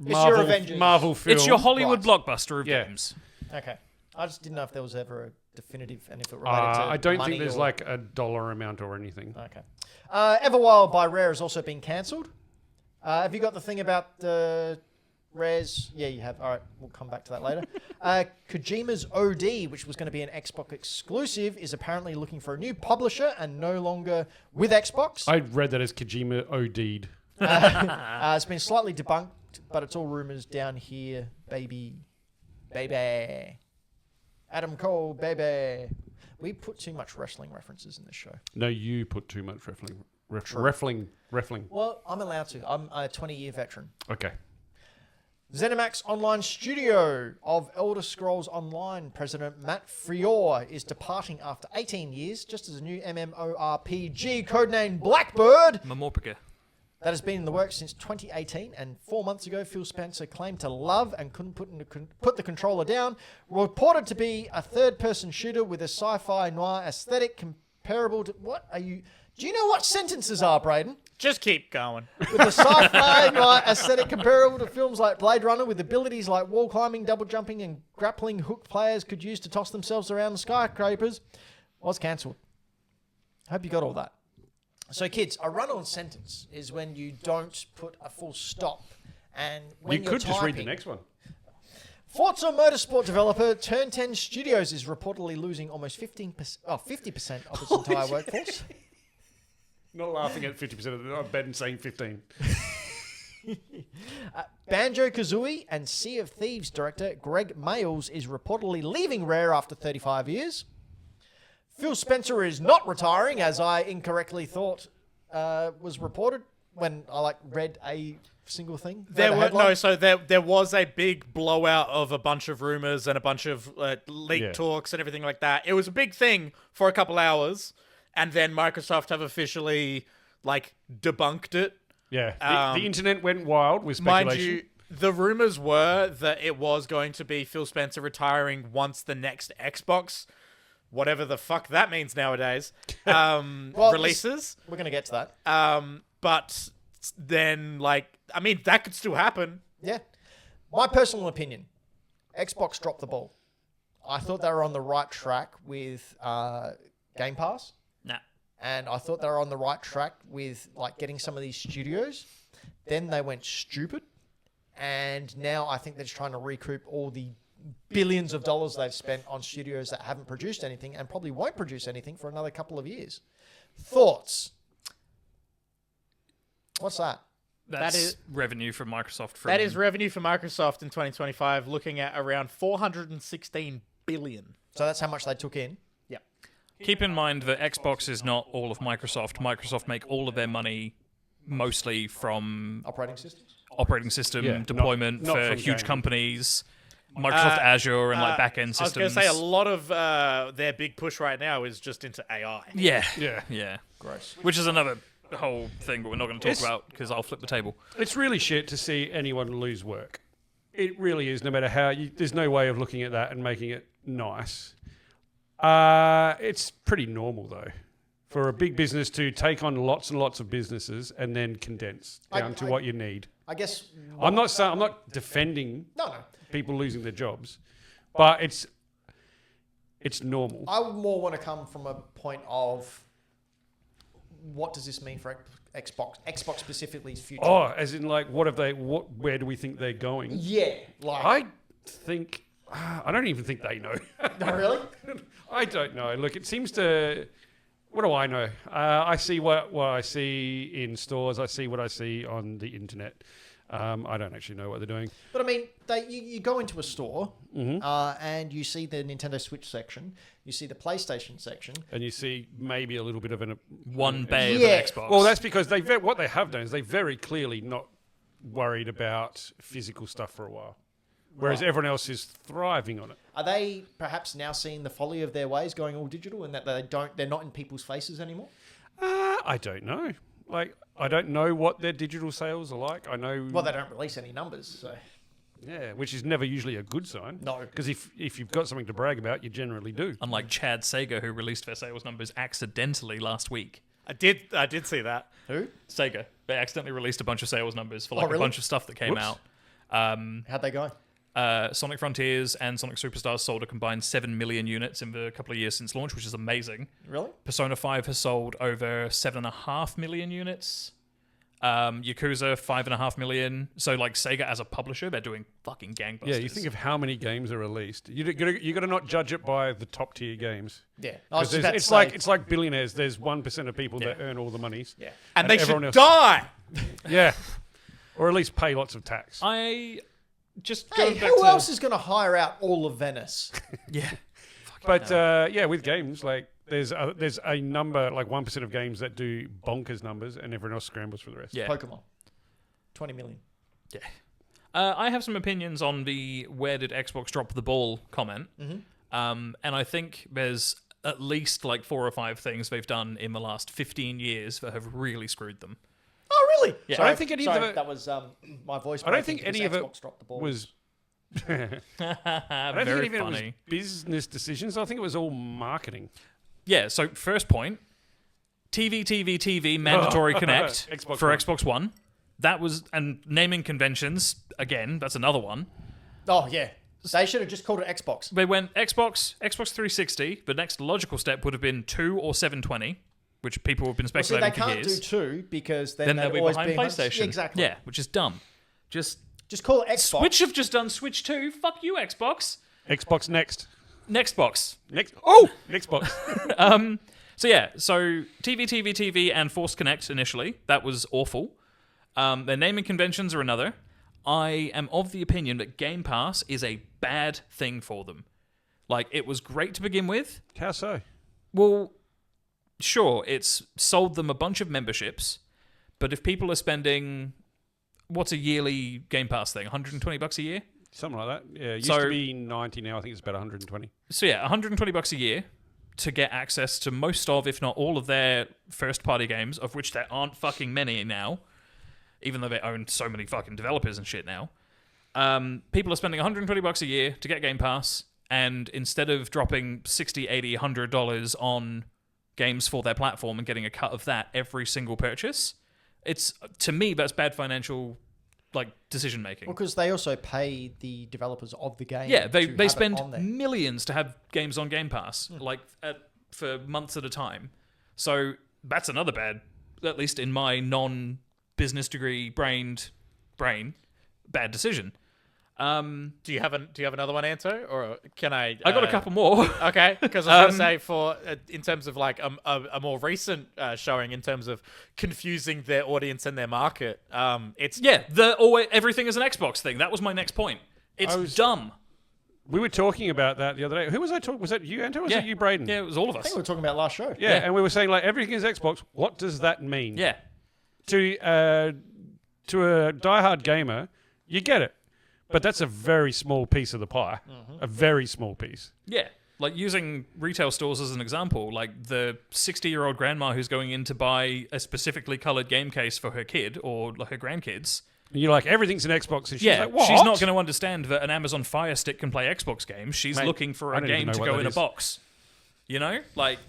your Marvel Avengers. Marvel film. It's your Hollywood Right. blockbuster of Yeah. games. Okay. I just didn't know if there was ever a definitive and if it related to I don't money think there's or... like a dollar amount or anything. Okay. Everwild by Rare has also been cancelled. Have you got the thing about Rare's? Yeah, you have. All right, we'll come back to that later. Kojima's OD, which was going to be an Xbox exclusive, is apparently looking for a new publisher and no longer with Xbox. I read that as Kojima OD'd. It's been slightly debunked, but it's all rumors down here, baby. Adam Cole, baby. We put too much wrestling references in this show. No, you put too much Refling. Well, I'm allowed to. I'm a 20-year veteran. Okay. ZeniMax Online Studio of Elder Scrolls Online president Matt Frior is departing after 18 years, just as a new MMORPG codenamed Blackbird Mamorpica. that has been in the works since 2018. And 4 months ago, Phil Spencer claimed to love and couldn't put the controller down. Reported to be a third-person shooter with a sci-fi noir aesthetic comparable to... What are you... Do you know what sentences are, Brayden? Just keep going. With a sci-fi noir aesthetic comparable to films like Blade Runner, with abilities like wall climbing, double jumping, and grappling hook players could use to toss themselves around the skyscrapers, was cancelled. I hope you got all that. So, kids, a run-on sentence is when you don't put a full stop, and when You you're could just read the typing- next one. Forza Motorsport developer Turn 10 Studios is reportedly losing almost 50% of its entire workforce. Not laughing at 50% of the bet and saying 15. Banjo-Kazooie and Sea of Thieves director Greg Mayles is reportedly leaving Rare after 35 years. Phil Spencer is not retiring, as I incorrectly thought was reported. when I read a single thing. There Read a were headline. no, so there was a big blowout of a bunch of rumors and a bunch of leaked talks and everything like that. It was a big thing for a couple hours, and then Microsoft have officially debunked it. Yeah, the internet went wild with speculation. Mind you, the rumors were that it was going to be Phil Spencer retiring once the next Xbox, whatever the fuck that means nowadays, releases. We're going to get to that. But then, that could still happen. Yeah. My personal opinion, Xbox dropped the ball. I thought they were on the right track with Game Pass. Nah. And I thought they were on the right track with getting some of these studios. Then they went stupid. And now I think they're just trying to recoup all the billions of dollars they've spent on studios that haven't produced anything and probably won't produce anything for another couple of years. Thoughts? What's that? That is- revenue for Microsoft. That is revenue for Microsoft in 2025, looking at around 416 billion. So that's how much they took in. Yep. Keep in mind that Xbox is not all of Microsoft. Microsoft make all of their money mostly from Operating systems? operating system Yeah, deployment not for from huge gaming. companies, Microsoft Azure and back-end systems. I was going to say a lot of their big push right now is just into AI. Yeah. Yeah. Yeah. Gross. Which is another whole thing, but we're not going to talk It's- about because I'll flip the table. It's really shit to see anyone lose work. It really is, no matter how. There's no way of looking at that and making it nice. It's pretty normal, though, for a big business to take on lots and lots of businesses and then condense down to what you need. I guess... I'm not defending No. people losing their jobs, but it's normal. I would more want to come from a point of what does this mean for Xbox? Xbox specifically's future. Oh, as in where do we think they're going? Yeah. I think, I don't even think they know. No, really? I don't know. Look, it seems to, what do I know? I see what I see in stores. I see what I see on the internet. I don't actually know what they're doing. But I mean, you go into a store and you see the Nintendo Switch section, you see the PlayStation section. And you see maybe a little bit of One bay of Yeah. an Xbox. Well, that's because what they have done is they very clearly not worried about physical stuff for a while. Whereas everyone else is thriving on it. Are they perhaps now seeing the folly of their ways going all digital and that they're not in people's faces anymore? I don't know. I don't know what their digital sales are like. I know... Well, they don't release any numbers, so... Yeah, which is never usually a good sign. No. Because if you've got something to brag about, you generally do. Unlike Chad Sega, who released their sales numbers accidentally last week. I did see that. Who? Sega. They accidentally released a bunch of sales numbers for really? a bunch of stuff that came Whoops. out. How'd they go? Sonic Frontiers and Sonic Superstars sold a combined 7 million units in the couple of years since launch, which is amazing. Really? Persona 5 has sold over 7.5 million units. Yakuza 5.5 million. So Sega as a publisher, they're doing fucking gangbusters. Yeah, you think of how many games are released. You got to not judge it by the top tier games. Yeah. 'Cause it's like billionaires. There's 1% of people that earn all the monies. Yeah. And they everyone should else- die. Yeah, or at least pay lots of tax. I just Hey, go back who to else is going to hire out all of Venice? yeah. But with games, there's a number 1% of games that do bonkers numbers, and everyone else scrambles for the rest. Yeah. Pokemon. 20 million. Yeah. I have some opinions on the "where did Xbox drop the ball" comment. And I think there's at least 4 or 5 things they've done in the last 15 years that have really screwed them. Oh, really? Yeah. Sorry, I don't think any of sorry, it- that was my voice. I don't breaking think any because of it Xbox dropped the ball. was. I don't Very think any of it was funny. business decisions. I think it was all marketing. Yeah, so first point, TV mandatory connect Xbox for One. Xbox One. That was, and naming conventions, again, that's another one. Oh, yeah. They should have just called it Xbox. They went Xbox 360. The next logical step would have been 2 or 720, which people have been Well, see, speculating they for can't years. do 2 because then Then they'd they'll be always behind be PlayStation. Yeah, exactly. Yeah, which is dumb. Just call it Xbox. Switch have just done Switch 2. Fuck you, Xbox. Xbox next. Next box. Next box. So TV, and Force Connect initially. That was awful. Their naming conventions are another. I am of the opinion that Game Pass is a bad thing for them. It was great to begin with. How so? Well, sure, it's sold them a bunch of memberships, But if people are spending, what's a yearly Game Pass thing? $120 a year? Something like that. Yeah, it used So- to be 90 now. I think it's about 120. So yeah, $120 a year to get access to most of, if not all of their first-party games, of which there aren't fucking many now, even though they own so many fucking developers and shit now. People are spending $120 a year to get Game Pass, and instead of dropping $60, $80, $100 on games for their platform and getting a cut of that every single purchase, it's, to me, that's bad financial decision making. Well, because they also pay the developers of the game. Yeah, to have they it spend on there. millions to have games on Game Pass, for months at a time. So that's another bad, at least in my non-business degree brain, bad decision. Do you have another one, Anto, or can I? I got a couple more. Okay, because I was going to say in terms of like a more recent showing in terms of confusing their audience and their market. It's Everything is an Xbox thing. That was my next point. It's dumb. We were talking about that the other day. Who was I talking? Was that you, Anto? Or was it you, Brayden? Yeah, it was all of I us. think we were talking about last show. Yeah, and we were saying like everything is Xbox. What does that mean? Yeah. To a diehard gamer, you get it, but that's a very small piece of the pie. A very small piece. Yeah. Like using retail stores as an example, like the 60-year-old grandma who's going in to buy a specifically colored game case for her kid or her grandkids. And you're like, everything's an Xbox. And she's like, what? She's not going to understand that an Amazon Fire Stick can play Xbox games. She's Mate, looking for I a don't even game know to what go that in a is. box. You know? Like,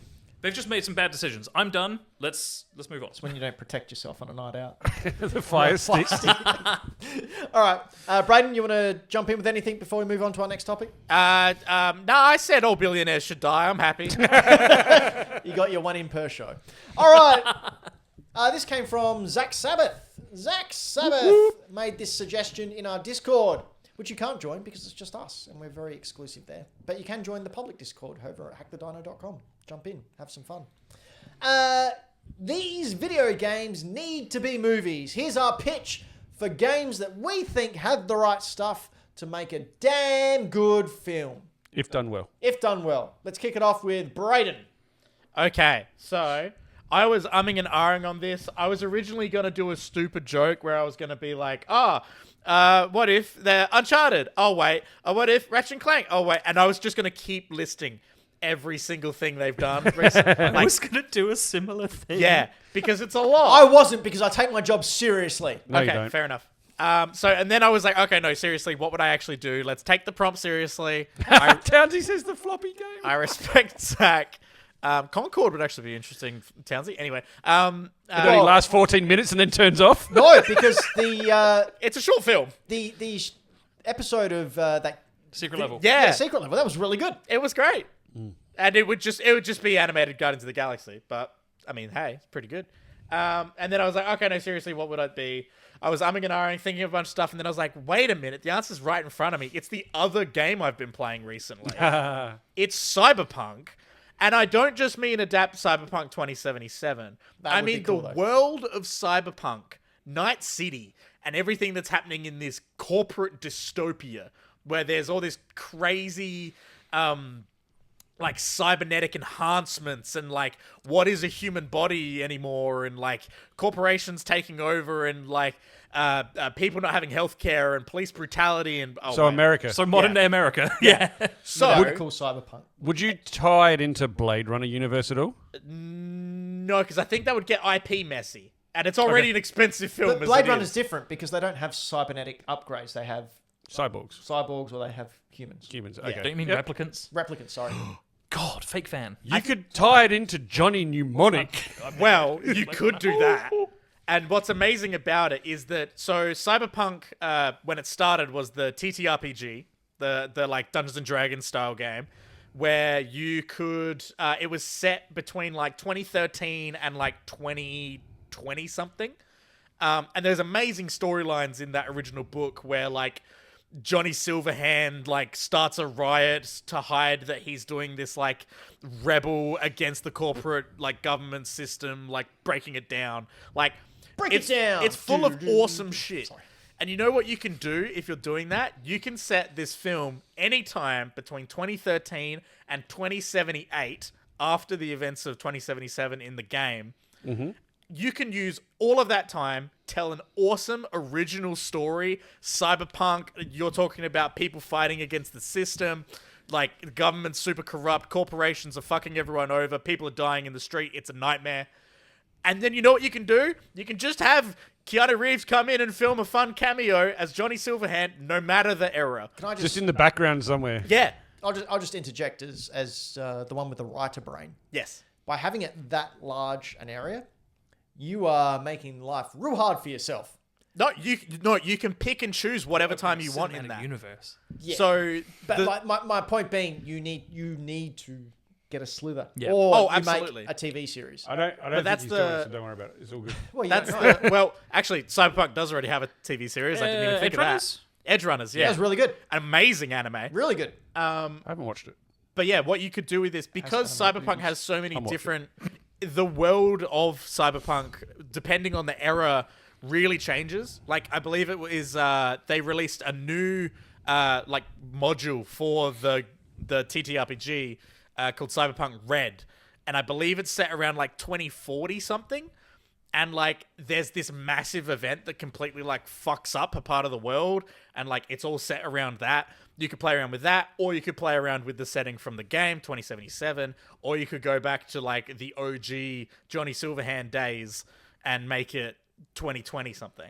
they've just made some bad decisions. I'm done. Let's move on. It's when you don't protect yourself on a night out. the Fire Stick. All right. Brayden, you want to jump in with anything before we move on to our next topic? no, I said all billionaires should die. I'm happy. You got your one in per show. All right. This came from Zach Sabbath. Zach Sabbath made this suggestion in our Discord, which you can't join because it's just us and we're very exclusive there. But you can join the public Discord over at hackthedino.com. Jump in, have some fun. These video games need to be movies. Here's our pitch for games that we think have the right stuff to make a damn good film. If done well. If done well. Let's kick it off with Brayden. Okay, so I was umming and ahhing on this. I was originally going to do a stupid joke where I was going to be like, what if they're Uncharted? Oh, wait. What if Ratchet and Clank? Oh, wait. And I was just going to keep listing every single thing they've done. I was going to do a similar thing. Yeah, because it's a lot. I wasn't because I take my job seriously. No, you Okay, don't. fair enough. And then I was like, okay, no, seriously, what would I actually do? Let's take the prompt seriously. Townsy says the floppy game. I respect Zach. Concord would actually be interesting, Townsy. Anyway, It only lasts 14 minutes and then turns off. No, because the it's a short film. the episode of that Secret level. Yeah, Secret Level, that was really good. it was great, and it would just be animated Guardians of the Galaxy. But I mean, hey, it's pretty good. And then I was like, okay, no, seriously, what would it be? I was umming and ahhing, thinking of a bunch of stuff, and then I was like, wait a minute, the answer's right in front of me. It's the other game I've been playing recently. It's Cyberpunk. And I don't just mean adapt Cyberpunk 2077. That I would be mean cool, the though. world of Cyberpunk, Night City, and everything that's happening in this corporate dystopia where there's all this crazy like cybernetic enhancements and like what is a human body anymore and like corporations taking over and like people not having healthcare and police brutality and So America. So modern day America. Yeah. So Really cool Cyberpunk. Would you tie it into Blade Runner universe at all? no, because I think that would get IP messy. And it's already an expensive film. But as Blade it Runner's is. different because they don't have cybernetic upgrades. They have Cyborgs. cyborgs or they have humans. Humans. Okay. Don't you mean Yep. replicants? Replicants, sorry. God, fake fan. You could tie it into Johnny Mnemonic. Well, you could do that. And what's amazing about it is that Cyberpunk, when it started, was the TTRPG, the like Dungeons and Dragons style game, where you could. It was set between like 2013 and like 2020 something. And there's amazing storylines in that original book where like Johnny Silverhand like starts a riot to hide that he's doing this like rebel against the corporate like government system, like breaking it down. Like Break it down. It's full of awesome shit. And you know what you can do if you're doing that? You can set this film anytime between 2013 and 2078 after the events of 2077 in the game. you can use all of that time, tell an awesome original story. Cyberpunk, you're talking about people fighting against the system. Like, the government's super corrupt. Corporations are fucking everyone over. People are dying in the street. It's a nightmare. And then you know what you can do? You can just have Keanu Reeves come in and film a fun cameo as Johnny Silverhand, no matter the era. Can I Just in the background somewhere. Yeah. I'll just interject as the one with the writer brain. Yes. By having it that large an area, you are making life real hard for yourself. No, you can pick and choose whatever time you want in Cinematic that. universe. Yeah. So, But my point being, you need to get a slither. Yeah. Or Oh, you absolutely. make a TV series. I don't think that's he's doing the- it, so don't worry about it. It's all good. Well, you that's don't know. well, actually, Cyberpunk does already have a TV series. I didn't even think of that. Edgerunners? Edgerunners, yeah. That was really good. An amazing anime. Really good. I haven't watched it. But yeah, what you could do with this, because Cyberpunk has so many I'm watching. different... The world of Cyberpunk, depending on the era, really changes. Like, I believe it is... they released a new module for the TTRPG called Cyberpunk Red. And I believe it's set around, 2040 something. And, there's this massive event that completely, fucks up a part of the world. And, it's all set around that. You could play around with that, or you could play around with the setting from the game, 2077, or you could go back to, the OG Johnny Silverhand days and make it 2020 something.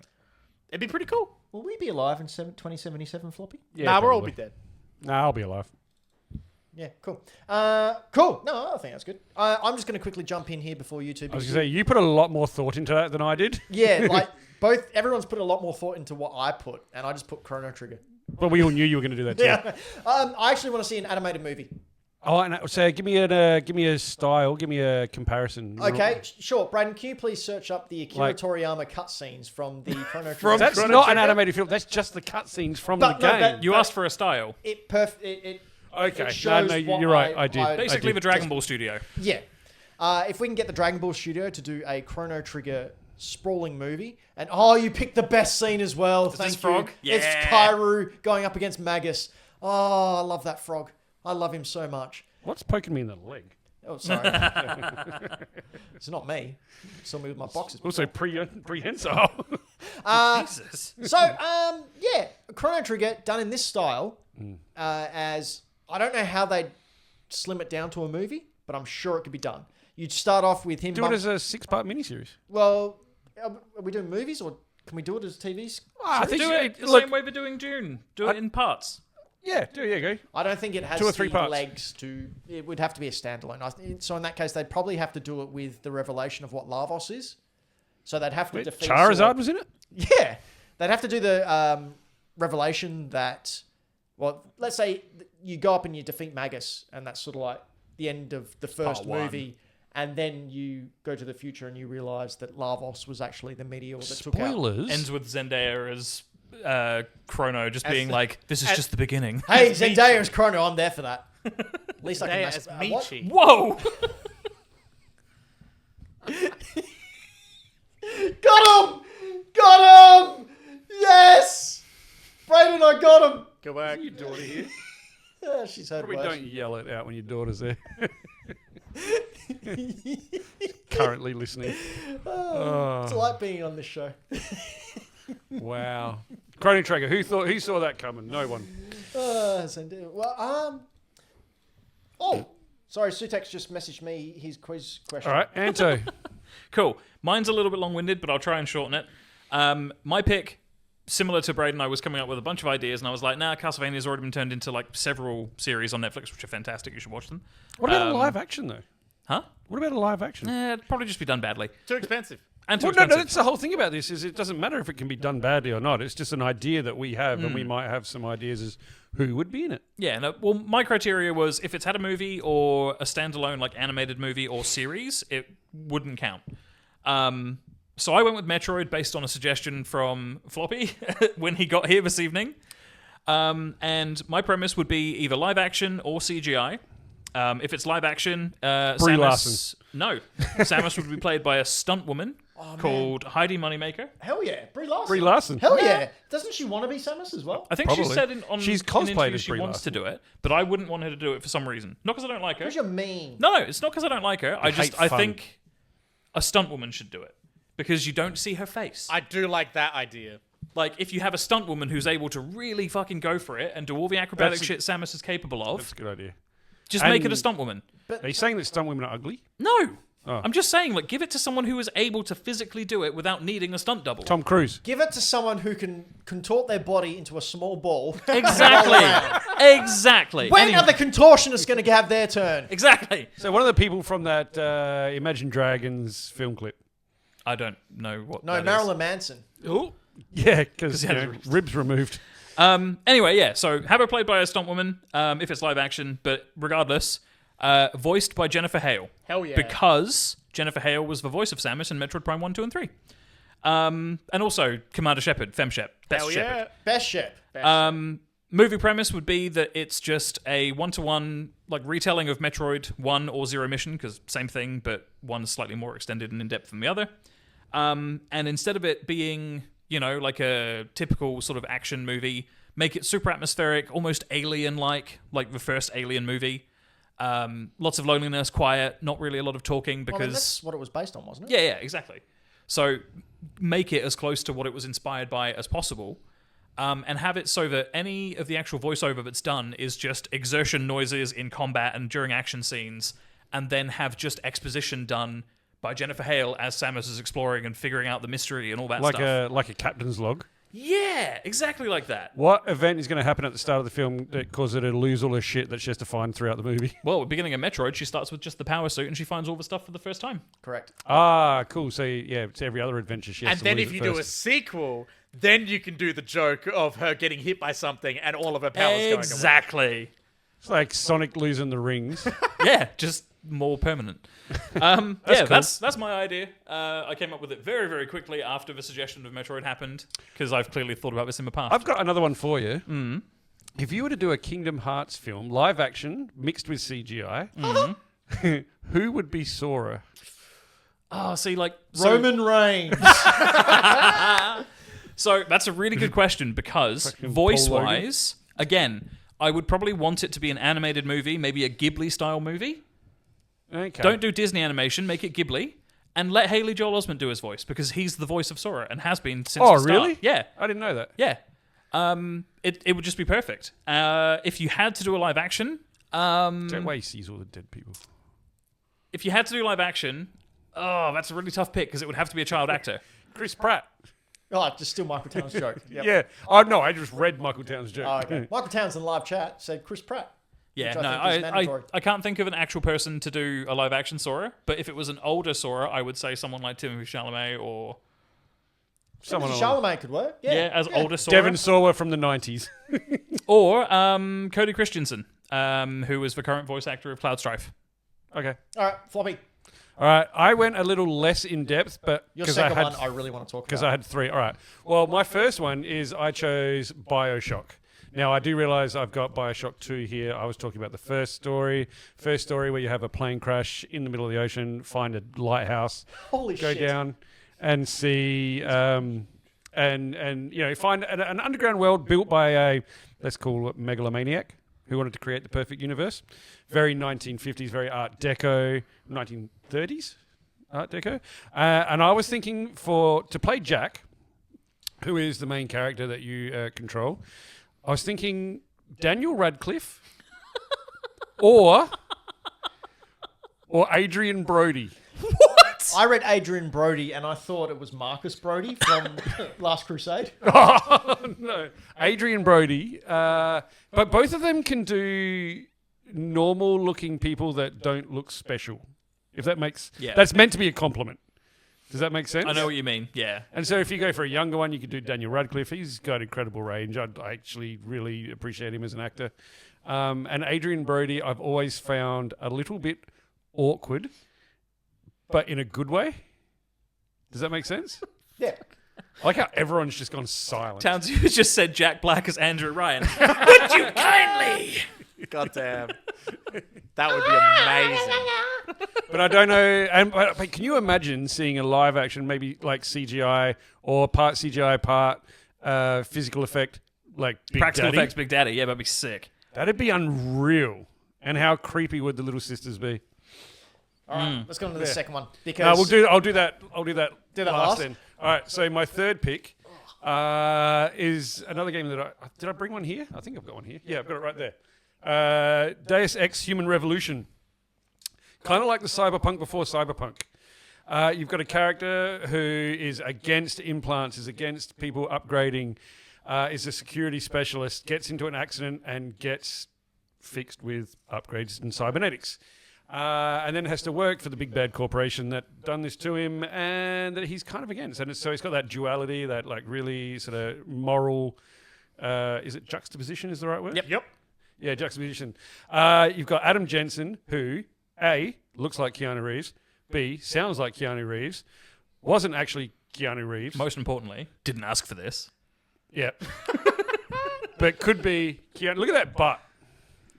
It'd be pretty cool. Will we be alive in 2077, Floppy? Yeah, nah, we'll all probably. be dead. Nah, I'll be alive. Yeah, cool. Cool. No, I think that's good. I'm just going to quickly jump in here before you two. I was going to say, you put a lot more thought into that than I did. Yeah, everyone's put a lot more thought into what I put, and I just put Chrono Trigger. But we all knew you were going to do that too. Yeah. I actually want to see an animated movie. Oh, no, so give me a style, give me a comparison. Okay, sure. Brayden, can you please search up the Akira Like- Toriyama cutscenes from the Chrono Trigger? That's Chrono not an Trigger? animated film. That's just the cutscenes from But the no, game. that- You asked for a style. It Okay, it shows no, what you're right. I did. Basically, the Dragon Ball studio. Yeah. If we can get the Dragon Ball studio to do a Chrono Trigger sprawling movie, and you picked the best scene as well. Thank this you. frog? It's Yeah. Kairu going up against Magus. Oh, I love that frog. I love him so much. What's poking me in the leg? Oh, sorry. It's not me. Saw me with my boxes. Also prehensile. Jesus. So, yeah, Chrono Trigger done in this style. As I don't know how they'd slim it down to a movie, but I'm sure it could be done. You'd start off with him. Do it as a 6-part miniseries. Well, are we doing movies or can we do it as TVs? I think Do it the look, same way we're doing Dune. Do it in parts. yeah, there you go. I don't think it has 2 or 3 the parts. legs to. It would have to be a standalone. So in that case, they'd probably have to do it with the revelation of what Lavos is. So they'd have to defeat Charizard was in it. Yeah, they'd have to do the revelation that. Well, let's say you go up and you defeat Magus, and that's sort of like the end of the first part one. movie. And then you go to the future and you realize that Lavos was actually the meteor that took out. Spoilers. Ends with Zendaya as Chrono just being the- like, this is just the beginning. Hey, As Zendaya Michi. is Chrono. I'm there for that. At least I can Zendaya mess as what? Michi. Whoa! Got him! Got him! Yes! Brayden, I got him! Go back. Your daughter here. She's heard Probably worse. don't yell it out when your daughter's there. Currently listening. It's like being on this show. Wow. Chrono Trigger. Who saw that coming? No one. Zendaya. Well, oh, sorry. Sutex just messaged me his quiz question. All right, Anto. Cool. Mine's a little bit long-winded, but I'll try and shorten it. My pick, similar to Brayden, I was coming up with a bunch of ideas, and I was like, nah, Castlevania's already been turned into several series on Netflix, which are fantastic. You should watch them. What about a live action though? Huh? What about a live action? It'd probably just be done badly. Too expensive. And too Well, no, expensive. that's the whole thing about this. Is it doesn't matter if it can be done badly or not. It's just an idea that we have, and we might have some ideas as who would be in it. Yeah, no, well, my criteria was if it's had a movie or a standalone, animated movie or series, it wouldn't count. So I went with Metroid based on a suggestion from Floppy when he got here this evening. And my premise would be either live action or CGI. If it's live action, Samus... Larson. No. Samus would be played by a stunt woman called Heidi Moneymaker. Hell yeah, Brie Larson. Brie Larson. Hell yeah. Doesn't she want to be Samus as well? I think she Probably. said in She's an cosplayed interview as she Brie wants Larson. to do it, but I wouldn't want her to do it for some reason. Not because I don't like her. Because you're mean. No, it's not because I don't like her. I hate I fun. think a stunt woman should do it. because you don't see her face. I do like that idea. Like, if you have a stunt woman who's able to really fucking go for it and do all the acrobatic shit Samus is capable of, That's a good idea. just make it And- a stunt woman. Are you saying that stunt women are ugly? No. Oh. I'm just saying, like, give it to someone who is able to physically do it without needing a stunt double. Tom Cruise. Give it to someone who can contort their body into a small ball. Exactly. Exactly. When are the contortionists going to have their turn? Exactly. So one of the people from that Imagine Dragons film clip. I don't know what No, that is. Marilyn Manson. Ooh. Yeah, because he had his ribs removed. Anyway, yeah, so have her played by a stunt woman, if it's live action, but regardless, voiced by Jennifer Hale. Hell yeah. Because Jennifer Hale was the voice of Samus in Metroid Prime 1, 2, and 3. And also Commander Shepard, Femshep, Best Hell Shepard. yeah. Best ship. Movie premise would be that it's just a one-to-one like retelling of Metroid 1 or Zero Mission, because same thing, but one's slightly more extended and in-depth than the other. And instead of it being, you know, like a typical sort of action movie, make it super atmospheric, almost alien-like the first Alien movie. Lots of loneliness, quiet, not really a lot of talking because... Well, I mean, that's what it was based on, wasn't it? Yeah, exactly. So make it as close to what it was inspired by as possible. And have it so that any of the actual voiceover that's done is just exertion noises in combat and during action scenes, and then have just exposition done by Jennifer Hale as Samus is exploring and figuring out the mystery and all that stuff. Like a captain's log. Yeah, exactly like that. What event is going to happen at the start of the film that causes her to lose all her shit that she has to find throughout the movie? Well, at the beginning of Metroid, she starts with just the power suit and she finds all the stuff for the first time. Correct. Ah, cool. So, yeah, it's every other adventure she has And to then lose if it you do a first. sequel, then you can do the joke of her getting hit by something and all of her powers going away. Exactly. It's like Sonic losing the rings. Yeah, just more permanent. cool. That's my idea. I came up with it very, very quickly after the suggestion of Metroid happened, because I've clearly thought about this in the past. I've got another one for you. Mm. If you were to do a Kingdom Hearts film, live action, mixed with CGI, who would be Sora? Oh, see, Roman Reigns. So that's a really good question, because Fucking voice-wise, again, I would probably want it to be an animated movie, maybe a Ghibli-style movie. Okay. Don't do Disney animation, make it Ghibli, and let Haley Joel Osment do his voice, because he's the voice of Sora and has been since Oh, the start. really? Yeah, I didn't know that. yeah. It would just be perfect. If you had to do a live action, That way he sees all the dead people. if you had to do live action, oh, that's a really tough pick, because it would have to be a child actor. Chris Pratt. Oh, just still Michael Town's joke. Yep. Yeah. Oh, no, I just read Michael Town's joke. Oh, okay. Michael Towns in live chat said Chris Pratt. Yeah, Which no, I think is mandatory. I can't think of an actual person to do a live action Sora, but if it was an older Sora, I would say someone like Timothée Chalamet or Someone Charlemagne could work. Yeah, as older Sora, Devon Sawa from the 90s. or Cody Christensen, who was the current voice actor of Cloud Strife. Okay. All right, Floppy. All right. I went a little less in depth, but Your 'cause second I had one I really want to talk because about. I had three. All right. Well, my first one is I chose BioShock. Now, I do realize I've got BioShock 2 here. I was talking about the first story. First story where you have a plane crash in the middle of the ocean, find a lighthouse, Holy go shit. down and see, and you know, find an underground world built by a, let's call it megalomaniac, who wanted to create the perfect universe. Very 1950s, very Art Deco, 1930s Art Deco. And I was thinking to play Jack, who is the main character that you control, I was thinking Daniel Radcliffe or Adrian Brody. I read Adrian Brody and I thought it was Marcus Brody from Last Crusade. Oh, no. Adrian Brody. But both of them can do normal looking people that don't look special. If that makes... Yeah. That's meant to be a compliment. Does that make sense? I know what you mean. Yeah, And so if you go for a younger one, you could do Daniel Radcliffe. He's got incredible range. I actually really appreciate him as an actor. And Adrian Brody, I've always found a little bit awkward, but in a good way. Does that make sense? Yeah. I like how everyone's just gone silent. Towns, you just said Jack Black as Andrew Ryan. Would you kindly? God damn. That would be amazing. But I don't know. But can you imagine seeing a live action, maybe like CGI or part CGI, part physical effect, like Big Practical Daddy? effects, Big Daddy. Yeah, that'd be sick. That'd be unreal. And how creepy would the little sisters be? All right, let's go on to the second one. No, Because I'll do that. Do that last last? then. All right. So my third pick is another game that did I bring one here? I think I've got one here. Yeah, I've got it right there. Deus Ex: Human Revolution. Kind of like the Cyberpunk before Cyberpunk. You've got a character who is against implants, is against people upgrading, is a security specialist, gets into an accident and gets fixed with upgrades and cybernetics. And then has to work for the big bad corporation that done this to him and that he's kind of against. And so he's got that duality, that like really sort of moral, is it juxtaposition is the right word? Yep. Yeah, juxtaposition. You've got Adam Jensen, who, A, looks like Keanu Reeves, B, sounds like Keanu Reeves, wasn't actually Keanu Reeves. Most importantly, didn't ask for this. Yeah. But could be Keanu. Look at that butt.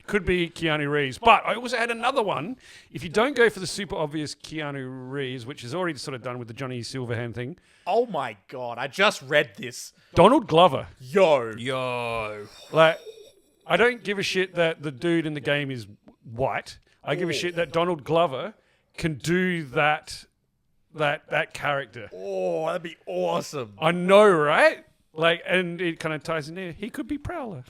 Could be Keanu Reeves. But I also had another one. If you don't go for the super obvious Keanu Reeves, which is already sort of done with the Johnny Silverhand thing, Oh my god, I just read this. Donald Glover. Yo. Like, I don't give a shit that the dude in the game is white. I give a shit that Donald Glover can do that character. Oh, that'd be awesome. I know, right? Like, and it kind of ties in there. He could be Prowler.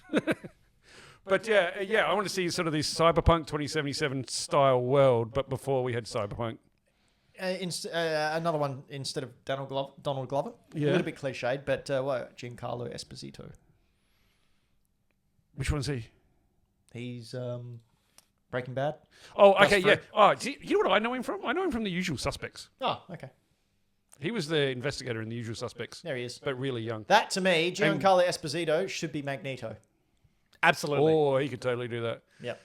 But yeah, I want to see sort of this Cyberpunk 2077 style world, but before we had Cyberpunk. another one instead of Donald Glover. Yeah. A little bit cliched, but Giancarlo Esposito. Which one's he? He's Breaking Bad. Oh, Gus okay, yeah. Fring. Oh, you know what I know him from? I know him from The Usual Suspects. Oh, okay. He was the investigator in The Usual Suspects, There he is. but really young. That, to me, Giancarlo Esposito should be Magneto. Absolutely. Oh, he could totally do that. Yep.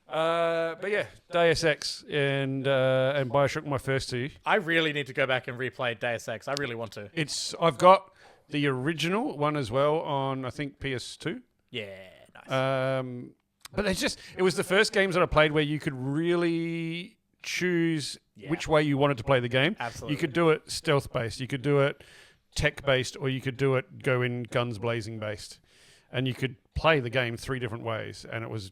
But yeah, Deus Ex and Bioshock, my first two. I really need to go back and replay Deus Ex. I really want to. I've got the original one as well on, I think, PS2. Yeah, nice. But it was the first games that I played where you could really choose which way you wanted to play the game. Absolutely. You could do it stealth based, you could do it tech based, or you could do it go in guns blazing based. And you could play the game 3 different ways, and it was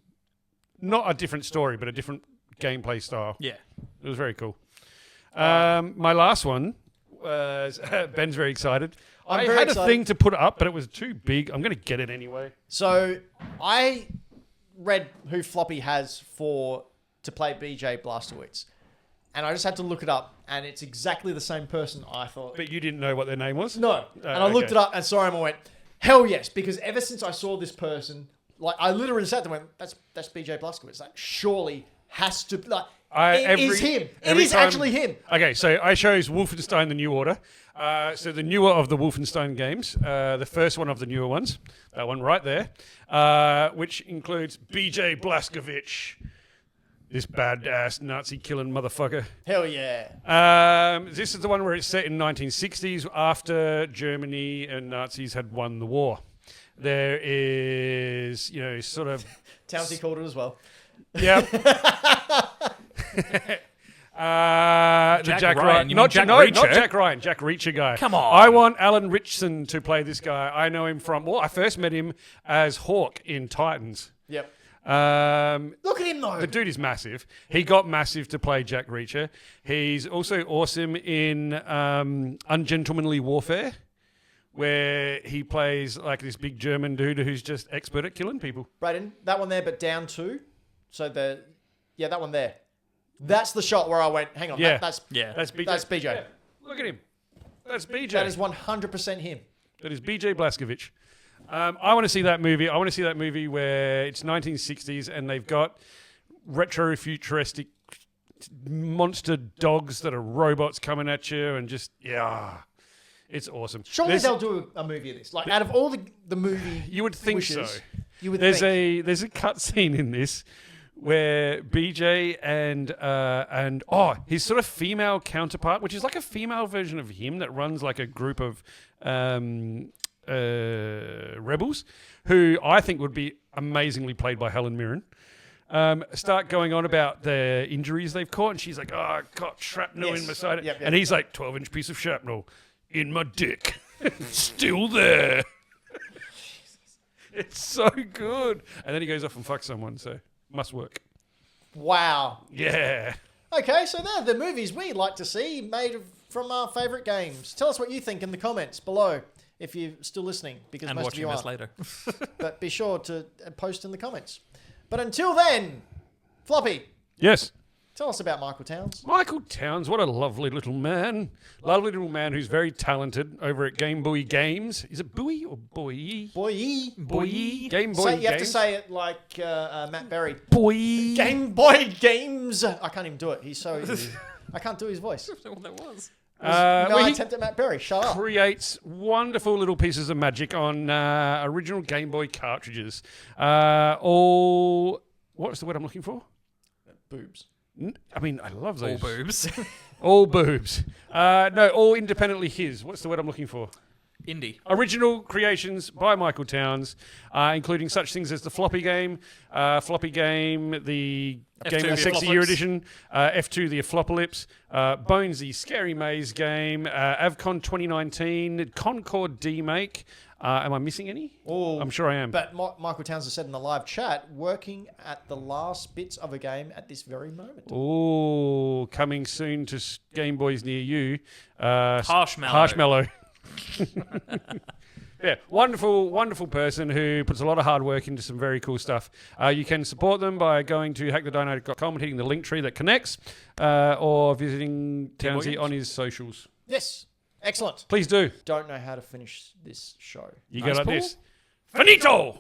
not a different story, but a different gameplay style. Yeah. It was very cool. My last one was Ben's very excited. I very had excited. a thing to put up, but it was too big. I'm going to get it anyway. So I read who Floppy has to play BJ Blazkowicz, and I just had to look it up, and it's exactly the same person I thought. But you didn't know what their name was? No, and I looked okay. it up and saw him and went, hell yes, because ever since I saw this person, like I literally sat there and went, that's BJ Blazkowicz. That surely has to like. It is him. It is actually him. Okay, so I chose Wolfenstein: The New Order. So the newer of the Wolfenstein games, the first one of the newer ones, that one right there, which includes BJ Blazkowicz, this badass Nazi killing motherfucker. Hell yeah. This is the one where it's set in 1960s after Germany and Nazis had won the war. There is, sort of... Townsy called it as well. Yep. Jack Ryan. You mean Not Jack not Reacher? Jack Ryan. Jack Reacher guy. Come on. I want Alan Ritchson to play this guy. I know him from... Well, I first met him as Hawk in Titans. Yep. Look Look at him though. The dude is massive. He got massive to play Jack Reacher. He's also awesome in Ungentlemanly Warfare, where he plays like this big German dude who's just expert at killing people. Brayden, that one there, but down 2. So that one there. That's the shot where I went, hang on, Yeah. that's BJ. That's BJ. Yeah. Look at him. That's BJ. That is 100% him. That is BJ Blazkowicz. I want to see that movie. I want to see that movie where it's 1960s and they've got retro-futuristic monster dogs that are robots coming at you and just, it's awesome. Surely they'll do a movie of this. Like, out of all the movie You would think wishes, so. you would There's think. a cut scene in this where BJ and his sort of female counterpart, which is like a female version of him that runs like a group of rebels, who I think would be amazingly played by Helen Mirren. Start going on about the injuries they've caught, and she's like, I got shrapnel in my side. Yep. And he's like, 12-inch piece of shrapnel in my dick. Still there. It's so good. And then he goes off and fucks someone, so must work. Wow. Yeah. Okay, so they're the movies we like to see made from our favourite games. Tell us what you think in the comments below if you're still listening, because And most of watching you this aren't. later. But be sure to post in the comments. But until then, Floppy, Yes. tell us about Michael Towns. Michael Towns, what a lovely little man. Lovely little man who's very talented over at Game Boy Games. Is it Bowie or Boy? Boy. Boy. Game Boy So Games. you have to say it like Matt Berry. Boy. Game Boy Games. I can't even do it. He's so... I can't do his voice. What that was. No, Where I he attempt at Matt Berry. Shut up. creates wonderful little pieces of magic on original Game Boy cartridges. All... What's the word I'm looking for? Boobs. I mean, I love All those. boobs. All boobs. No, all independently his. What's the word I'm looking for? Indie. Original creations by Michael Towns, including such things as the Floppy game, the F2, Game of the the 60 Year Aflopolypse. Edition, F2, the Aflopolypse, Bonesy, Scary Maze game, Avcon 2019, Concord D-Make. Am I missing any? Oh, I'm sure I am. But Michael Towns has said in the live chat, working at the last bits of a game at this very moment. Oh, coming soon to Game Boys near you. Harshmallow. Harshmallow. Yeah, wonderful, wonderful person who puts a lot of hard work into some very cool stuff. You can support them by going to hackthedino.com and hitting the link tree that connects, or visiting Townsy Williams? on his socials. Yes. Excellent. Please do. Don't know how to finish this show. You Nice go like pull. this. Finito!